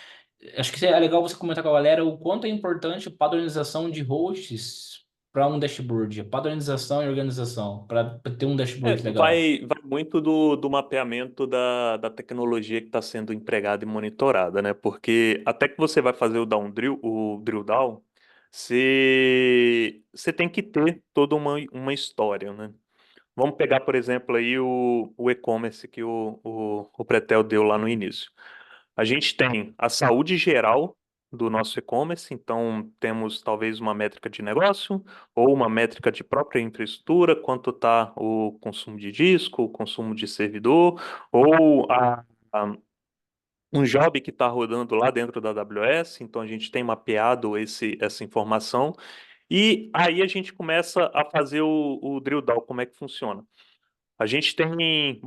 Acho que é legal você comentar com a galera o quanto é importante a padronização de hosts para um dashboard, a padronização e organização, para ter um dashboard legal. Vai muito do mapeamento da tecnologia que está sendo empregada e monitorada, né? Porque até que você vai fazer o drill down, você tem que ter toda uma história, né? Vamos pegar, por exemplo, aí o e-commerce que o Pretel deu lá no início. A gente tem a saúde geral do nosso e-commerce, então temos talvez uma métrica de negócio ou uma métrica de própria infraestrutura, quanto está o consumo de disco, o consumo de servidor, ou um job que está rodando lá dentro da AWS, então a gente tem mapeado essa informação. E aí a gente começa a fazer o drill down, como é que funciona. A gente tem.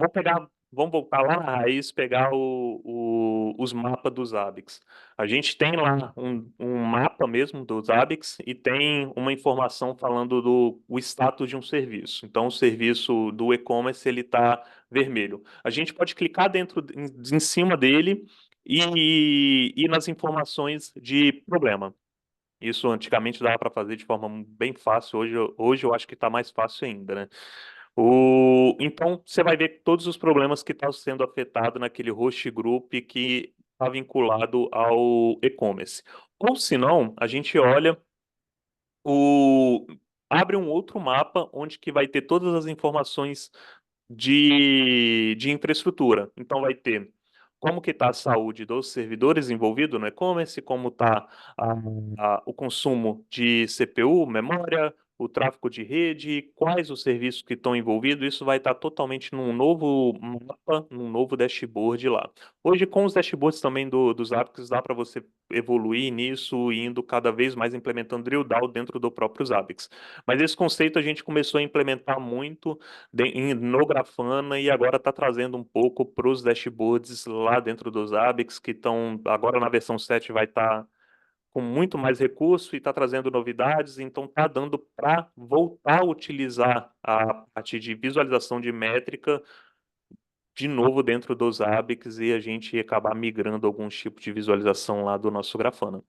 Vamos voltar lá na raiz, pegar os mapas dos ABICs. A gente tem lá um mapa mesmo dos ABICs e tem uma informação falando do o status de um serviço. Então, o serviço do e-commerce ele está vermelho. A gente pode clicar em cima dele e ir nas informações de problema. Isso antigamente dava para fazer de forma bem fácil, hoje eu acho que está mais fácil ainda, né? Então, você vai ver todos os problemas que estão sendo afetados naquele host group que está vinculado ao e-commerce. Ou se não, a gente olha o abre um outro mapa onde que vai ter todas as informações de infraestrutura. Então vai ter como que está a saúde dos servidores envolvidos no e-commerce, como está o consumo de CPU, memória, o tráfego de rede, quais os serviços que estão envolvidos, isso vai estar totalmente num novo mapa, num novo dashboard lá. Hoje, com os dashboards também dos Zabbix, dá para você evoluir nisso, indo cada vez mais implementando drill down dentro do próprio Zabbix. Mas esse conceito a gente começou a implementar muito no Grafana e agora está trazendo um pouco para os dashboards lá dentro dos Zabbix, que estão agora na versão 7 vai estar com muito mais recurso e está trazendo novidades, então está dando para voltar a utilizar a parte de visualização de métrica de novo dentro dos Zabbix e a gente acabar migrando alguns tipos de visualização lá do nosso Grafana.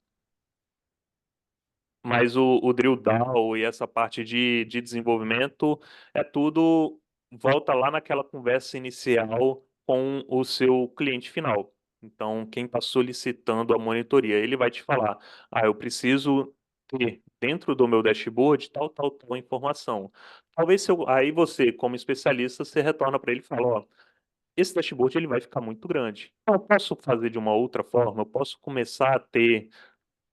Mas o drill down e essa parte de desenvolvimento é tudo volta lá naquela conversa inicial com o seu cliente final. Então, quem está solicitando a monitoria, ele vai te falar: ah, eu preciso ter dentro do meu dashboard tal informação. Talvez aí você, como especialista, você retorna para ele e fala: ó, esse dashboard ele vai ficar muito grande. Então, eu posso fazer de uma outra forma, eu posso começar a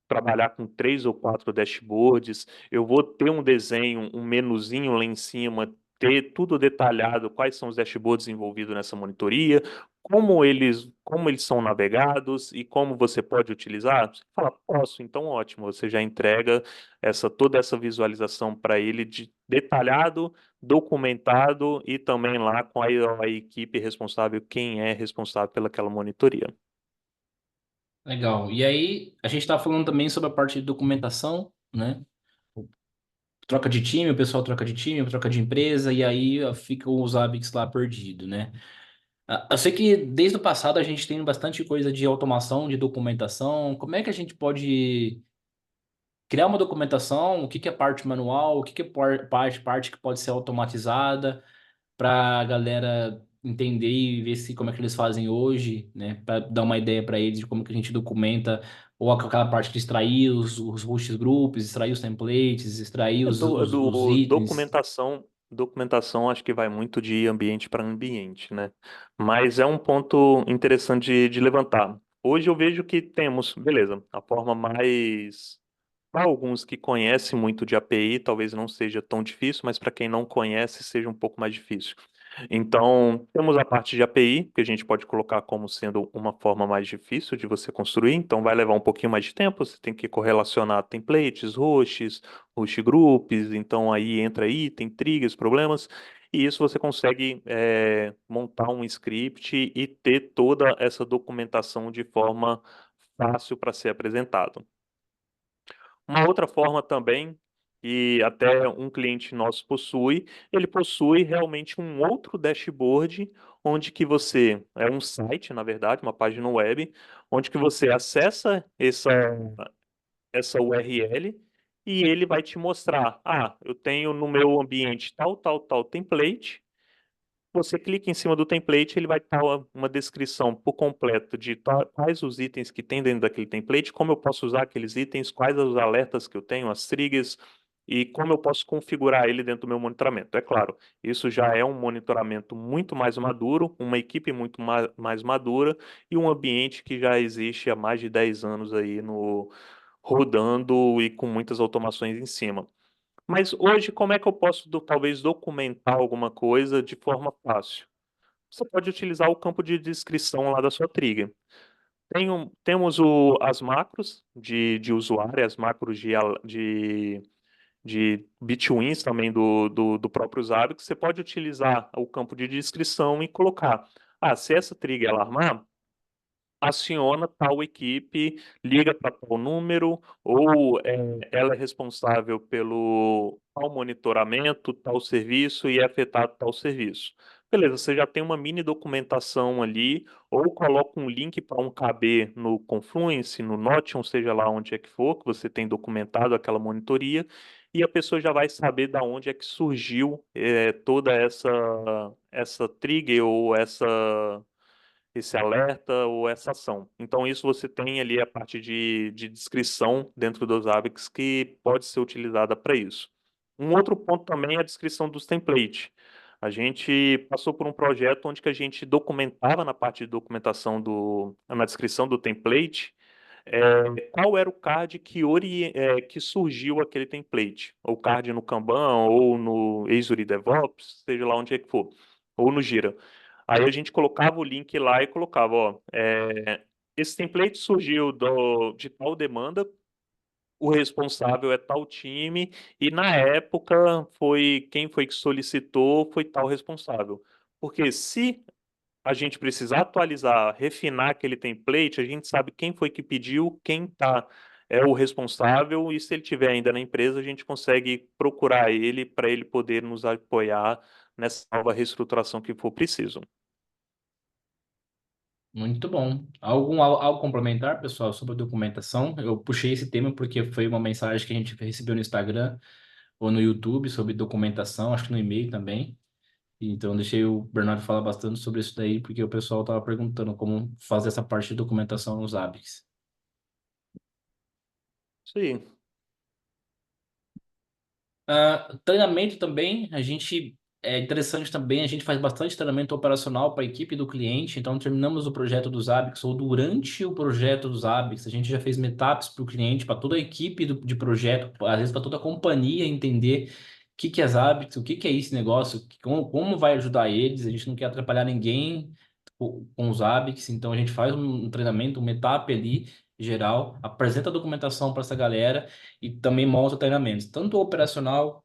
trabalhar com 3 ou 4 dashboards, eu vou ter um desenho, um menuzinho lá em cima, ter tudo detalhado, quais são os dashboards envolvidos nessa monitoria, como eles são navegados e como você pode utilizar? Você fala, posso, então ótimo, você já entrega toda essa visualização para ele detalhado, documentado e também lá com a equipe responsável, quem é responsável pelaquela monitoria. Legal. E aí, a gente está falando também sobre a parte de documentação, né? Troca de time, o pessoal troca de time, troca de empresa, e aí fica os hábitos lá perdido, né? Eu sei que desde o passado a gente tem bastante coisa de automação, de documentação. Como é que a gente pode criar uma documentação? O que que é parte manual? O que que é parte que pode ser automatizada para a galera entender e ver se como é que eles fazem hoje, né? Para dar uma ideia para eles de como que a gente documenta ou aquela parte de extrair os host groups, extrair os templates, extrair os itens. Documentação acho que vai muito de ambiente para ambiente, né? Mas é um ponto interessante de levantar. Hoje eu vejo que temos, beleza, a forma mais. Para alguns que conhecem muito de API, talvez não seja tão difícil, mas para quem não conhece, seja um pouco mais difícil. Então, temos a parte de API, que a gente pode colocar como sendo uma forma mais difícil de você construir, então vai levar um pouquinho mais de tempo, você tem que correlacionar templates, hosts, host groups, então aí entra item, triggers, problemas, e isso você consegue montar um script e ter toda essa documentação de forma fácil para ser apresentado. Uma outra forma também, e até um cliente nosso possui, ele possui realmente um outro dashboard, onde que você, é um site, na verdade, uma página web, onde que você acessa essa URL e ele vai te mostrar, eu tenho no meu ambiente tal template, você clica em cima do template, ele vai dar uma descrição por completo de quais os itens que tem dentro daquele template, como eu posso usar aqueles itens, quais os alertas que eu tenho, as triggers, e como eu posso configurar ele dentro do meu monitoramento. É claro, isso já é um monitoramento muito mais maduro, uma equipe muito mais madura e um ambiente que já existe há mais de 10 anos aí no rodando e com muitas automações em cima. Mas hoje, como é que eu posso talvez documentar alguma coisa de forma fácil? Você pode utilizar o campo de descrição lá da sua trigger. Temos as macros de usuário, as macros de betweens também do próprio usuário, que você pode utilizar o campo de descrição e colocar. Se essa trigger alarmar, aciona tal equipe, liga para tal número, ou ela é responsável pelo tal monitoramento, tal serviço e é afetado tal serviço. Beleza, você já tem uma mini documentação ali, ou coloca um link para um KB no Confluence, no Notion, seja lá onde é que for, que você tem documentado aquela monitoria, e a pessoa já vai saber da onde é que surgiu toda essa trigger ou esse alerta ou essa ação. Então, isso você tem ali a parte de descrição dentro dos ABICs que pode ser utilizada para isso. Um outro ponto também é a descrição dos templates. A gente passou por um projeto onde que a gente documentava na parte de documentação na descrição do template, qual era o card que surgiu aquele template. O card no Kanban ou no Azure DevOps, seja lá onde é que for, ou no Jira. Aí a gente colocava o link lá e colocava, esse template surgiu de tal demanda, o responsável é tal time, e na época quem foi que solicitou foi tal responsável. Porque se a gente precisar atualizar, refinar aquele template, a gente sabe quem foi que pediu, é o responsável, e se ele estiver ainda na empresa, a gente consegue procurar ele para ele poder nos apoiar nessa nova reestruturação que for preciso. Muito bom. Algo complementar, pessoal, sobre a documentação? Eu puxei esse tema porque foi uma mensagem que a gente recebeu no Instagram ou no YouTube sobre documentação, acho que no e-mail também. Então, deixei o Bernardo falar bastante sobre isso daí, porque o pessoal estava perguntando como fazer essa parte de documentação nos ABICs. Isso aí. Treinamento também, é interessante também, a gente faz bastante treinamento operacional para a equipe do cliente, então terminamos o projeto dos ABICs ou durante o projeto dos ABICs, a gente já fez meetups para o cliente, para toda a equipe de projeto, às vezes para toda a companhia entender o que que é as ABICs, o que que é esse negócio, como vai ajudar eles, a gente não quer atrapalhar ninguém, com os ABICs, então a gente faz um treinamento, uma etapa ali geral, apresenta a documentação para essa galera e também mostra treinamentos, tanto operacional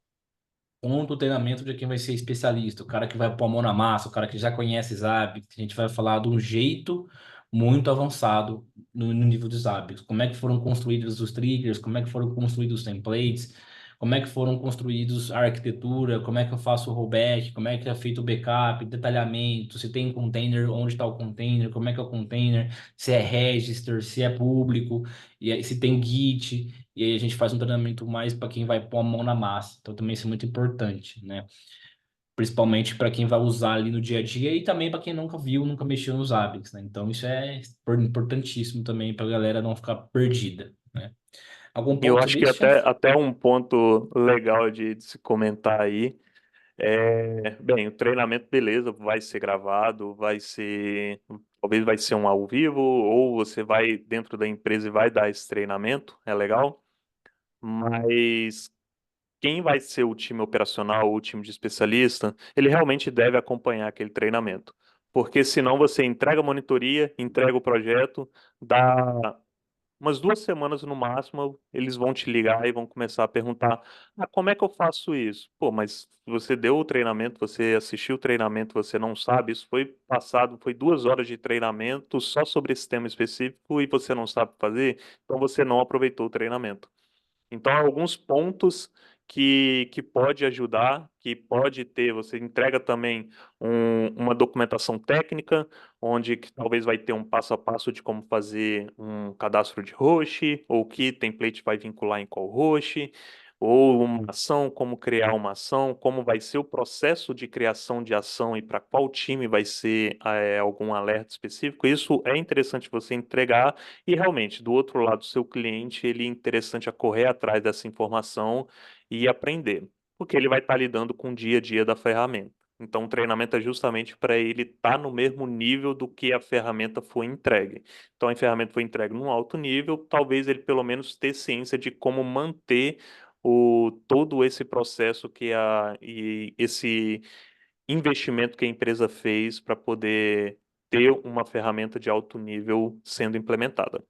quanto o treinamento de quem vai ser especialista, o cara que vai pôr a mão na massa, o cara que já conhece os hábitos, a gente vai falar de um jeito muito avançado no nível dos hábitos. Como é que foram construídos os triggers, como é que foram construídos os templates, como é que foram construídos a arquitetura, como é que eu faço o rollback, como é que é feito o backup, detalhamento, se tem container, onde está o container, como é que é o container, se é register, se é público, e aí se tem Git. E aí a gente faz um treinamento mais para quem vai pôr a mão na massa. Então também isso é muito importante, né? Principalmente para quem vai usar ali no dia a dia e também para quem nunca viu, nunca mexeu nos hábitos, né? Então isso é importantíssimo também para a galera não ficar perdida, né? Algum E eu ponto acho sobre que isso, chefe? até um ponto legal de se comentar aí bem, o treinamento, beleza, vai ser gravado, talvez vai ser um ao vivo, ou você vai dentro da empresa e vai dar esse treinamento, é legal, mas quem vai ser o time operacional, o time de especialista, ele realmente deve acompanhar aquele treinamento. Porque senão você entrega a monitoria, entrega o projeto, dá umas 2 semanas no máximo, eles vão te ligar e vão começar a perguntar: ah, como é que eu faço isso? Pô, mas você deu o treinamento, você assistiu o treinamento, você não sabe, isso foi passado, foi 2 horas de treinamento só sobre esse tema específico e você não sabe fazer, então você não aproveitou o treinamento. Então, alguns pontos que pode ajudar, que pode ter, você entrega também uma documentação técnica, onde que talvez vai ter um passo a passo de como fazer um cadastro de host, ou que template vai vincular em qual host, ou uma ação, como criar uma ação, como vai ser o processo de criação de ação e para qual time vai ser algum alerta específico. Isso é interessante você entregar e realmente, do outro lado, o seu cliente, ele é interessante a correr atrás dessa informação e aprender, porque ele vai estar lidando com o dia a dia da ferramenta. Então, o treinamento é justamente para ele estar no mesmo nível do que a ferramenta foi entregue. Então, a ferramenta foi entregue num alto nível, talvez ele pelo menos ter ciência de como manter todo esse processo e esse investimento que a empresa fez para poder ter uma ferramenta de alto nível sendo implementada.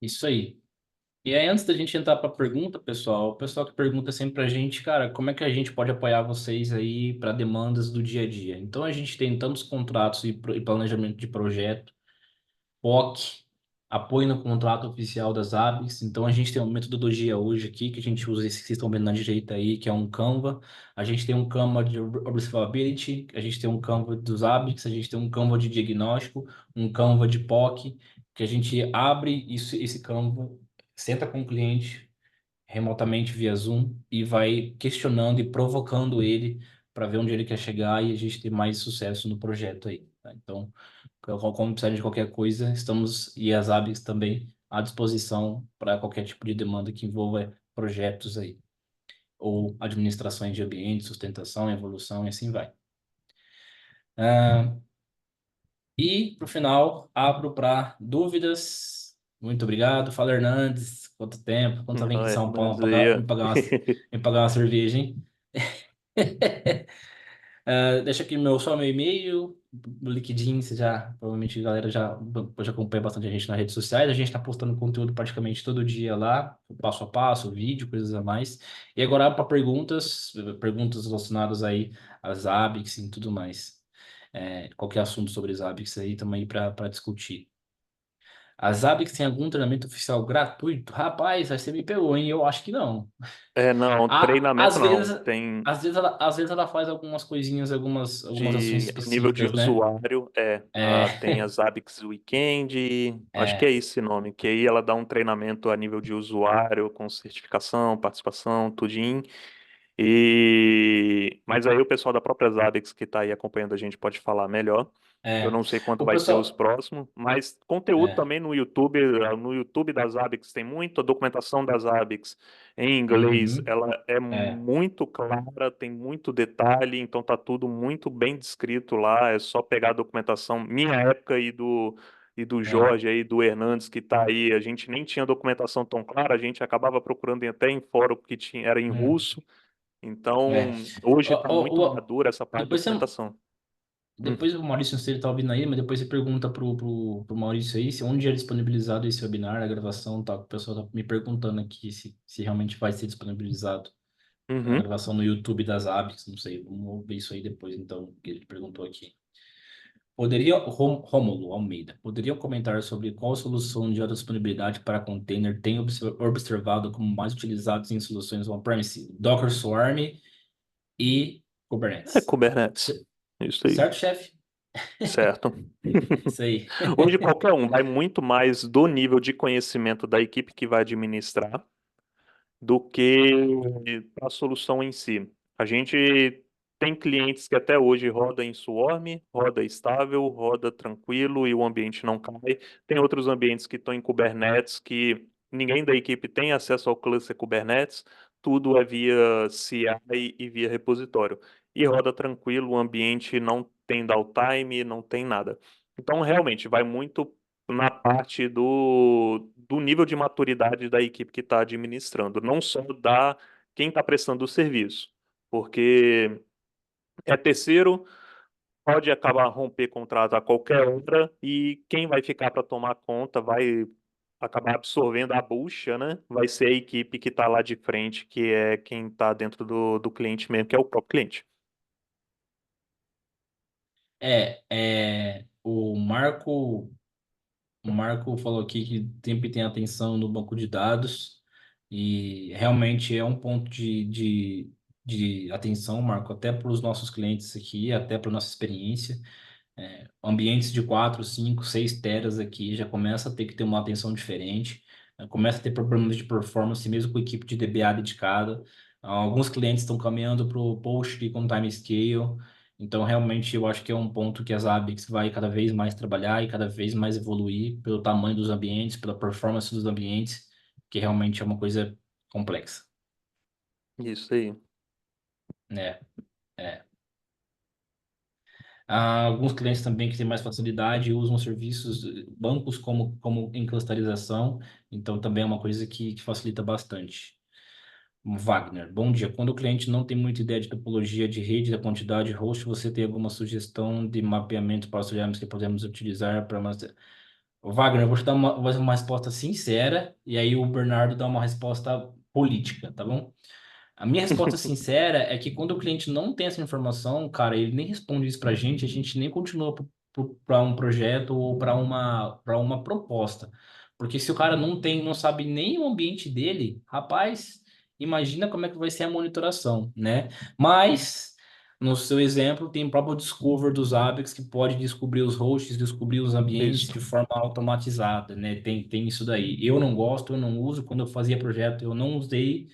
Isso aí. E aí, antes da gente entrar para a pergunta, pessoal, o pessoal que pergunta sempre para a gente, cara, como é que a gente pode apoiar vocês aí para demandas do dia a dia? Então, a gente tem tantos contratos e planejamento de projeto, POC, apoio no contrato oficial das ABS. Então, a gente tem uma metodologia hoje aqui que a gente usa esse que vocês estão vendo na direita aí, que é um Canva. A gente tem um Canva de Observability, a gente tem um Canva dos ABS, a gente tem um Canva de diagnóstico, um Canva de POC, que a gente abre esse Canva, senta com o cliente remotamente via Zoom e vai questionando e provocando ele para ver onde ele quer chegar e a gente ter mais sucesso no projeto aí, tá? Então, como precisar de qualquer coisa, estamos, e as ABICs também, à disposição para qualquer tipo de demanda que envolva projetos aí, ou administrações de ambiente, sustentação, evolução e assim vai. Ah, e, para o final, abro para dúvidas. Muito obrigado. Fala, Hernandes. Quanto tempo? Quando você vem aqui em Não, São Paulo Hernandes aí. me pagar uma cerveja, hein? Deixa aqui só meu e-mail, no LinkedIn, você já, provavelmente a galera já acompanha bastante a gente nas redes sociais, a gente está postando conteúdo praticamente todo dia lá, passo a passo, vídeo, coisas a mais. E agora para perguntas relacionadas aí às ABICs e tudo mais. Qualquer assunto sobre as ABICs aí, estamos aí para discutir. As ABICs têm algum treinamento oficial gratuito? Rapaz, aí você me pegou, hein? Eu acho que não. Não, treinamento Às não. vezes, Tem às vezes ela faz algumas coisinhas, algumas ações de a nível de específicas, né? usuário, tem É, as Zabbix Weekend, acho que é é, esse nome, que aí ela dá um treinamento a nível de usuário, com certificação, participação, tudinho. Mas aí o pessoal da própria Zabbix que está aí acompanhando a gente pode falar melhor. Eu é. não sei quando O vai ter os pessoal, próximos, mas conteúdo é, também no YouTube das Zabbix tem muito, a documentação das Zabbix em inglês, uhum, ela é é, muito clara, tem muito detalhe, então tá tudo muito bem descrito lá, é só pegar a documentação, minha época e do é, Jorge aí, do Hernandes que tá aí, a gente nem tinha documentação tão clara, a gente acabava procurando até em fórum que tinha, era em é, russo, é. então hoje está muito Ó, madura essa parte de depois você, documentação. Depois o Maurício, não sei se ele tá ouvindo aí, mas depois você pergunta pro Maurício aí se onde é disponibilizado esse webinar, a gravação, tá? O pessoal tá me perguntando aqui se realmente vai ser disponibilizado a Uhum. gravação no YouTube das ABICS, não sei, vamos ver isso aí depois, então, que ele perguntou aqui. Poderia, Rômulo Almeida, poderiam comentar sobre qual solução de alta disponibilidade para container tem observado como mais utilizados em soluções on-premise? Docker Swarm e É Kubernetes. Kubernetes. Isso aí. Certo, chefe? Certo. Isso aí. Hoje qualquer um vai muito mais do nível de conhecimento da equipe que vai administrar do que a solução em si. A gente tem clientes que até hoje roda em Swarm, roda estável, roda tranquilo e o ambiente não cai. Tem outros ambientes que estão em Kubernetes que ninguém da equipe tem acesso ao cluster Kubernetes, tudo é via CI e via repositório. E roda tranquilo, o ambiente não tem downtime, não tem nada. Então, realmente, vai muito na parte do nível de maturidade da equipe que está administrando, não só da quem está prestando o serviço, porque é terceiro, pode acabar romper contrato a qualquer hora e quem vai ficar para tomar conta vai acabar absorvendo a bucha, né? Vai ser a equipe que está lá de frente, que é quem está dentro do cliente mesmo, que é o próprio cliente. O Marco falou aqui que sempre tem atenção no banco de dados e realmente é um ponto de atenção, Marco, até para os nossos clientes aqui, até para a nossa experiência. Ambientes de 4 5 6 teras aqui já começa a ter que ter uma atenção diferente, começa a ter problemas de performance mesmo com equipe de DBA dedicada. Alguns clientes estão caminhando para o Postgre com timescale, então realmente eu acho que é um ponto que as ABICs vai cada vez mais trabalhar e cada vez mais evoluir pelo tamanho dos ambientes, pela performance dos ambientes, que realmente é uma coisa complexa, Isso aí. né? É. Há alguns clientes também que têm mais facilidade e usam serviços, bancos como em clusterização, então também é uma coisa que facilita bastante. Wagner, bom dia. Quando o cliente não tem muita ideia de topologia de rede, da quantidade de host, você tem alguma sugestão de mapeamento para auxiliarmos que podemos utilizar para... Wagner, eu vou te dar uma resposta sincera e aí o Bernardo dá uma resposta política, tá bom? A minha resposta sincera é que quando o cliente não tem essa informação, cara, ele nem responde isso pra gente, a gente nem continua para um projeto ou para uma proposta. Porque se o cara não tem, não sabe nem o ambiente dele, rapaz, imagina como é que vai ser a monitoração, né? Mas no seu exemplo, tem o próprio Discover dos Apex que pode descobrir os hosts, descobrir os ambientes Isso. de forma automatizada, né? Tem isso daí. Eu não gosto, eu não uso. Quando eu fazia projeto, eu não usei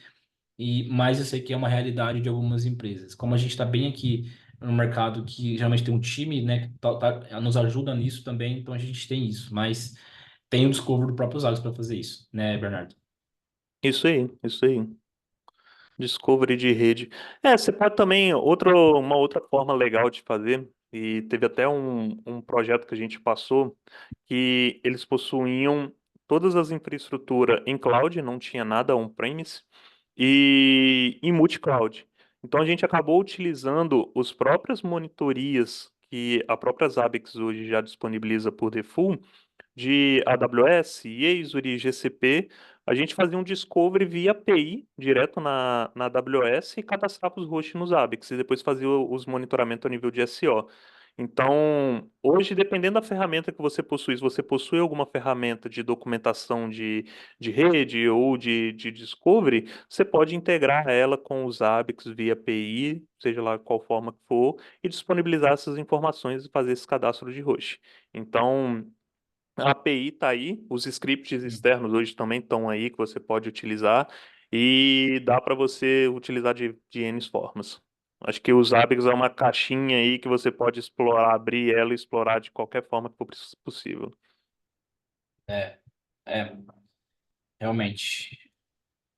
mas eu sei que é uma realidade de algumas empresas. Como a gente está bem aqui no mercado que geralmente tem um time, né, que nos ajuda nisso também, então a gente tem isso. Mas tem o discovery do próprio Zags para fazer isso, né, Bernardo? Isso aí, isso aí. Discovery de rede. Você pode também, uma outra forma legal de fazer, e teve até um projeto que a gente passou, que eles possuíam todas as infraestruturas em cloud, não tinha nada on-premise, e em multi-cloud. Então a gente acabou utilizando as próprias monitorias que a própria Zabbix hoje já disponibiliza por default, de AWS, Azure, GCP, a gente fazia um discovery via API direto na AWS e cadastrava os hosts nos Zabbix e depois fazia os monitoramentos a nível de SO. Então, hoje, dependendo da ferramenta que você possui, se você possui alguma ferramenta de documentação de rede ou de discovery, você pode integrar ela com os Zabbix via API, seja lá qual forma que for, e disponibilizar essas informações e fazer esse cadastro de host. Então, a API está aí, os scripts externos hoje também estão aí que você pode utilizar e dá para você utilizar de N formas. Acho que os Zabbix é uma caixinha aí que você pode explorar, abrir ela e explorar de qualquer forma que for possível. É, é, realmente.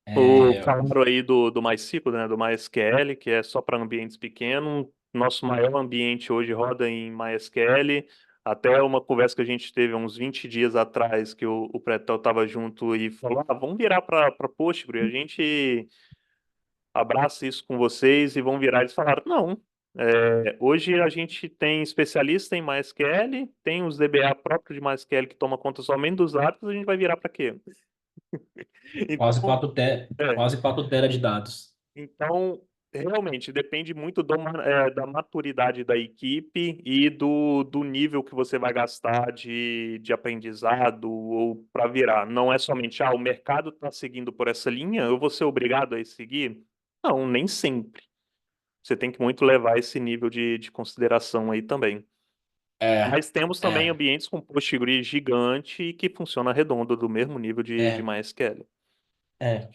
É, Falaram aí do MySQL, né, do MySQL, que é só para ambientes pequenos. Nosso maior ambiente hoje roda em MySQL. Até uma conversa que a gente teve uns 20 dias atrás, que o Pretel estava junto e falou: vamos virar para Postgre, a gente abraça isso com vocês e vão virar. Eles falaram: não. Hoje a gente tem especialista em MySQL, tem os DBA próprios de MySQL que toma conta somente dos dados, a gente vai virar para quê? Quase Então, 4 é, quase 4 tera de dados. então, realmente depende muito da maturidade da equipe e do nível que você vai gastar de aprendizado ou para virar. Não é somente, o mercado está seguindo por essa linha, eu vou ser obrigado a seguir? Não, nem sempre. Você tem que muito levar esse nível de consideração aí também. É, Mas temos também é, ambientes com Postgre gigante que funciona redondo, do mesmo nível de é. MySQL.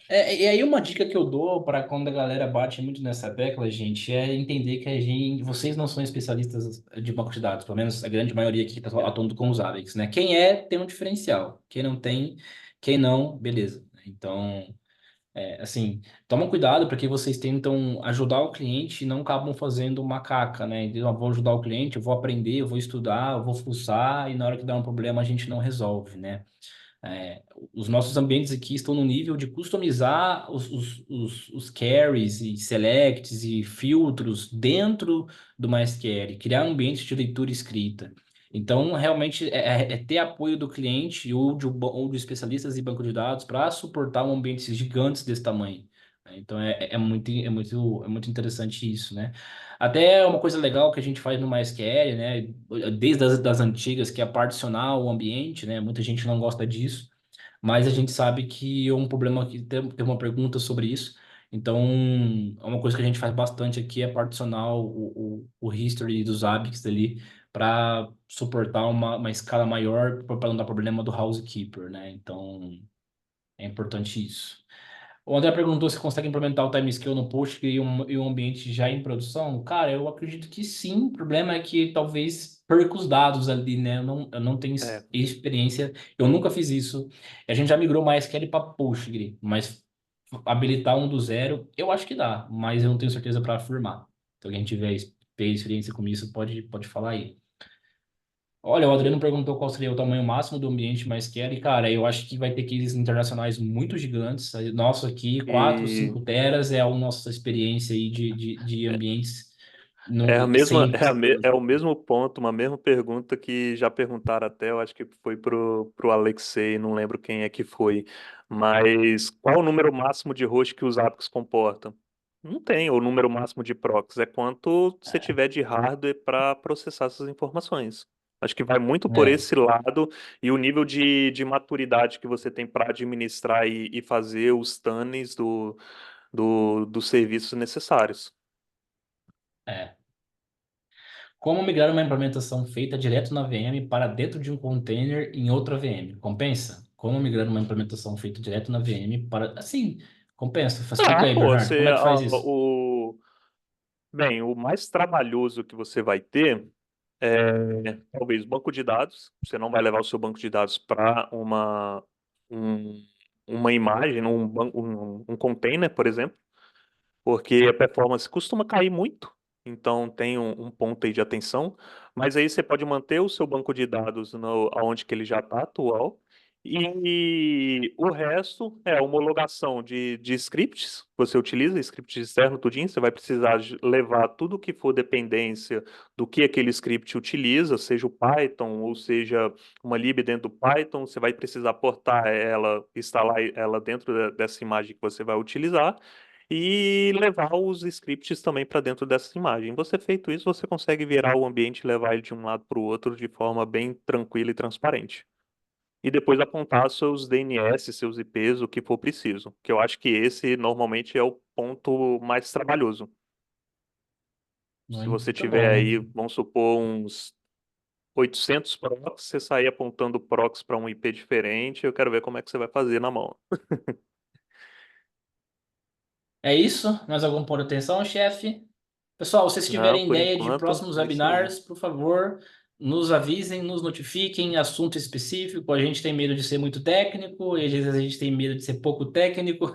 E aí uma dica que eu dou para quando a galera bate muito nessa tecla, gente, é entender que vocês não são especialistas de banco de dados, pelo menos a grande maioria aqui está atuando com os AVIX, né? Quem é, tem um diferencial. Quem não tem, quem não, beleza. Então, assim, toma cuidado porque vocês tentam ajudar o cliente e não acabam fazendo macaca, né? Então, eu vou ajudar o cliente, eu vou aprender, eu vou estudar, eu vou fuçar e na hora que dá um problema a gente não resolve, né? É, os nossos ambientes aqui estão no nível de customizar os carries e selects e filtros dentro do MySQL, criar ambientes de leitura escrita. Então, realmente, é ter apoio do cliente ou de especialistas em banco de dados para suportar um ambiente gigantes desse tamanho. Então, é muito interessante isso, né? Até uma coisa legal que a gente faz no MySQL, né? Desde das antigas, que é particionar o ambiente, né? Muita gente não gosta disso, mas a gente sabe que é um problema que tem uma pergunta sobre isso. Então, é uma coisa que a gente faz bastante aqui é particionar o history dos ABICs ali para suportar uma escala maior para não dar problema do housekeeper, né? Então, é importante isso. O André perguntou se consegue implementar o timescale no Postgre e um ambiente já em produção. Cara, eu acredito que sim. O problema é que talvez perca os dados ali, né? Eu não tenho É, experiência, eu nunca fiz isso. A gente já migrou MySQL para Postgre, mas habilitar um do zero, eu acho que dá, mas eu não tenho certeza para afirmar. Então, quem tiver experiência com isso, pode falar aí. Olha, o Adriano perguntou qual seria o tamanho máximo do ambiente mais quer, e cara, eu acho que vai ter cases internacionais muito gigantes. Nosso aqui, 4, e 5 teras é a nossa experiência aí de ambientes é a no, mesma, sem. é o mesmo ponto, uma mesma pergunta que já perguntaram até, eu acho que foi pro Alexei, não lembro quem é que foi, mas qual o número máximo de host que os APIs comportam? Não tem o número máximo de proxies, é quanto você tiver de hardware para processar essas informações. Acho que vai muito por É, esse lado e o nível de maturidade que você tem para administrar e fazer os tunnels dos serviços necessários. é. Como migrar uma implementação feita direto na VM para dentro de um container em outra VM? Compensa? Como migrar uma implementação feita direto na VM para. Assim, compensa. Explica aí, Pô, Bernardo, como é que faz isso? bem, o mais trabalhoso que você vai ter é talvez banco de dados. Você não vai levar o seu banco de dados para um, uma imagem, um container, por exemplo, porque a performance costuma cair muito, então tem um ponto aí de atenção, mas aí você pode manter o seu banco de dados aonde que ele já está atual, e o resto é homologação de scripts, você utiliza script externo, tudinho, você vai precisar levar tudo que for dependência do que aquele script utiliza, seja o Python ou seja uma lib dentro do Python, você vai precisar portar ela, instalar ela dentro dessa imagem que você vai utilizar, e levar os scripts também para dentro dessa imagem. Você feito isso, você consegue virar o ambiente e levar ele de um lado para o outro de forma bem tranquila e transparente. E depois apontar seus DNS, seus IPs, o que for preciso. Que eu acho que esse normalmente é o ponto mais trabalhoso. Se você Muito tiver bom. aí, vamos supor, uns 800 procs, você sair apontando procs para um IP diferente, eu quero ver como é que você vai fazer na mão. É isso? Mais algum ponto de atenção, chefe? Pessoal, se vocês Não, tiverem por ideia de enquanto, próximos é isso aí. webinars, por favor, nos avisem, nos notifiquem, assunto específico. A gente tem medo de ser muito técnico, e às vezes a gente tem medo de ser pouco técnico.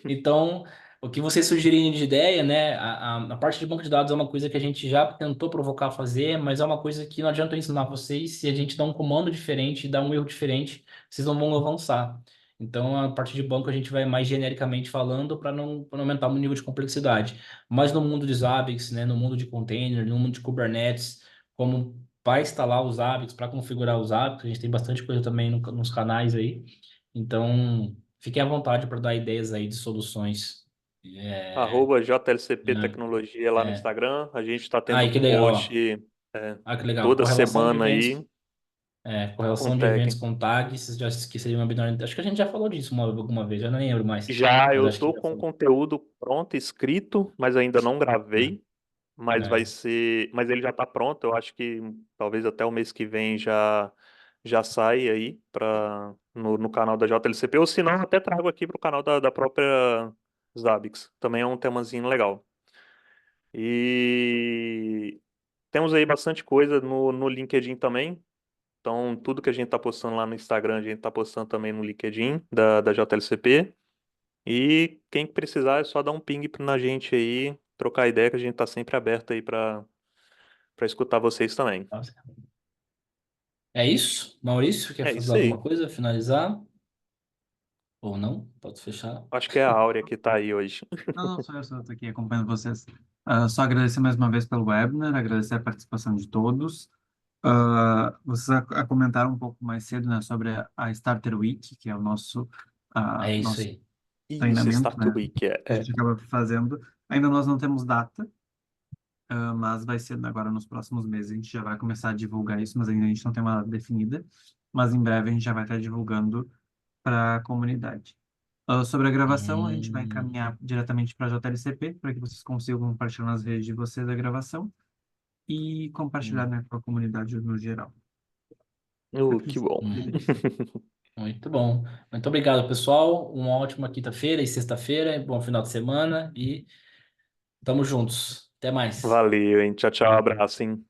Então, o que vocês sugerirem de ideia, né? A parte de banco de dados é uma coisa que a gente já tentou provocar fazer, mas é uma coisa que não adianta eu ensinar vocês se a gente dá um comando diferente, dá um erro diferente, vocês não vão avançar. Então, a parte de banco a gente vai mais genericamente falando para não aumentar o nível de complexidade. Mas no mundo de Zabbix, né, no mundo de container, no mundo de Kubernetes, como para instalar os Zabbix, para configurar os Zabbix, a gente tem bastante coisa também nos canais aí. Então, fiquem à vontade para dar ideias aí de soluções. É, Arroba JLCP né, Tecnologia lá no é. Instagram. A gente está tendo Aí, que legal, ó. post Ah, que legal. toda Correlação de semana eventos. aí com Correlação de eventos tag. com tags, já esqueci de um webinar. Acho que a gente já falou disso alguma vez, já não lembro mais. Já Mas eu acho que tô já com o falou. conteúdo pronto, escrito, mas ainda não gravei. Mas vai É. ser, mas ele já está pronto. Eu acho que talvez até o mês que vem já sai aí para no canal da JLCP, ou se não, até trago aqui para o canal da própria Zabbix. Também é um temazinho legal. E temos aí bastante coisa no LinkedIn também. Então, tudo que a gente está postando lá no Instagram, a gente está postando também no LinkedIn da JLCP. E quem precisar é só dar um ping na gente aí, trocar ideia, que a gente está sempre aberto aí para escutar vocês também. Nossa. É isso? Maurício, quer É fazer isso alguma aí. coisa? Finalizar? Ou não? Pode fechar. Acho que é a Áurea que tá aí hoje. Não, não, sou eu, só estou aqui acompanhando vocês. Só agradecer mais uma vez pelo webinar, agradecer a participação de todos. Vocês comentaram um pouco mais cedo, né, sobre a Starter Week, que é o É isso nosso aí. Isso, treinamento, Start né, Week. que a gente acaba fazendo. Ainda nós não temos data, mas vai ser agora nos próximos meses. A gente já vai começar a divulgar isso, mas ainda a gente não tem uma data definida. Mas em breve a gente já vai estar divulgando para a comunidade. Sobre a gravação, a gente vai Hum, encaminhar diretamente para a JLCP, para que vocês consigam compartilhar nas redes de vocês a gravação e compartilhar, hum, né, com a comunidade no geral. Que bom. hum. Muito bom. Muito obrigado, pessoal. Uma ótima quinta-feira e sexta-feira. Bom final de semana e tamo juntos. Até mais. Valeu, hein? Tchau, tchau. Abraço, hein?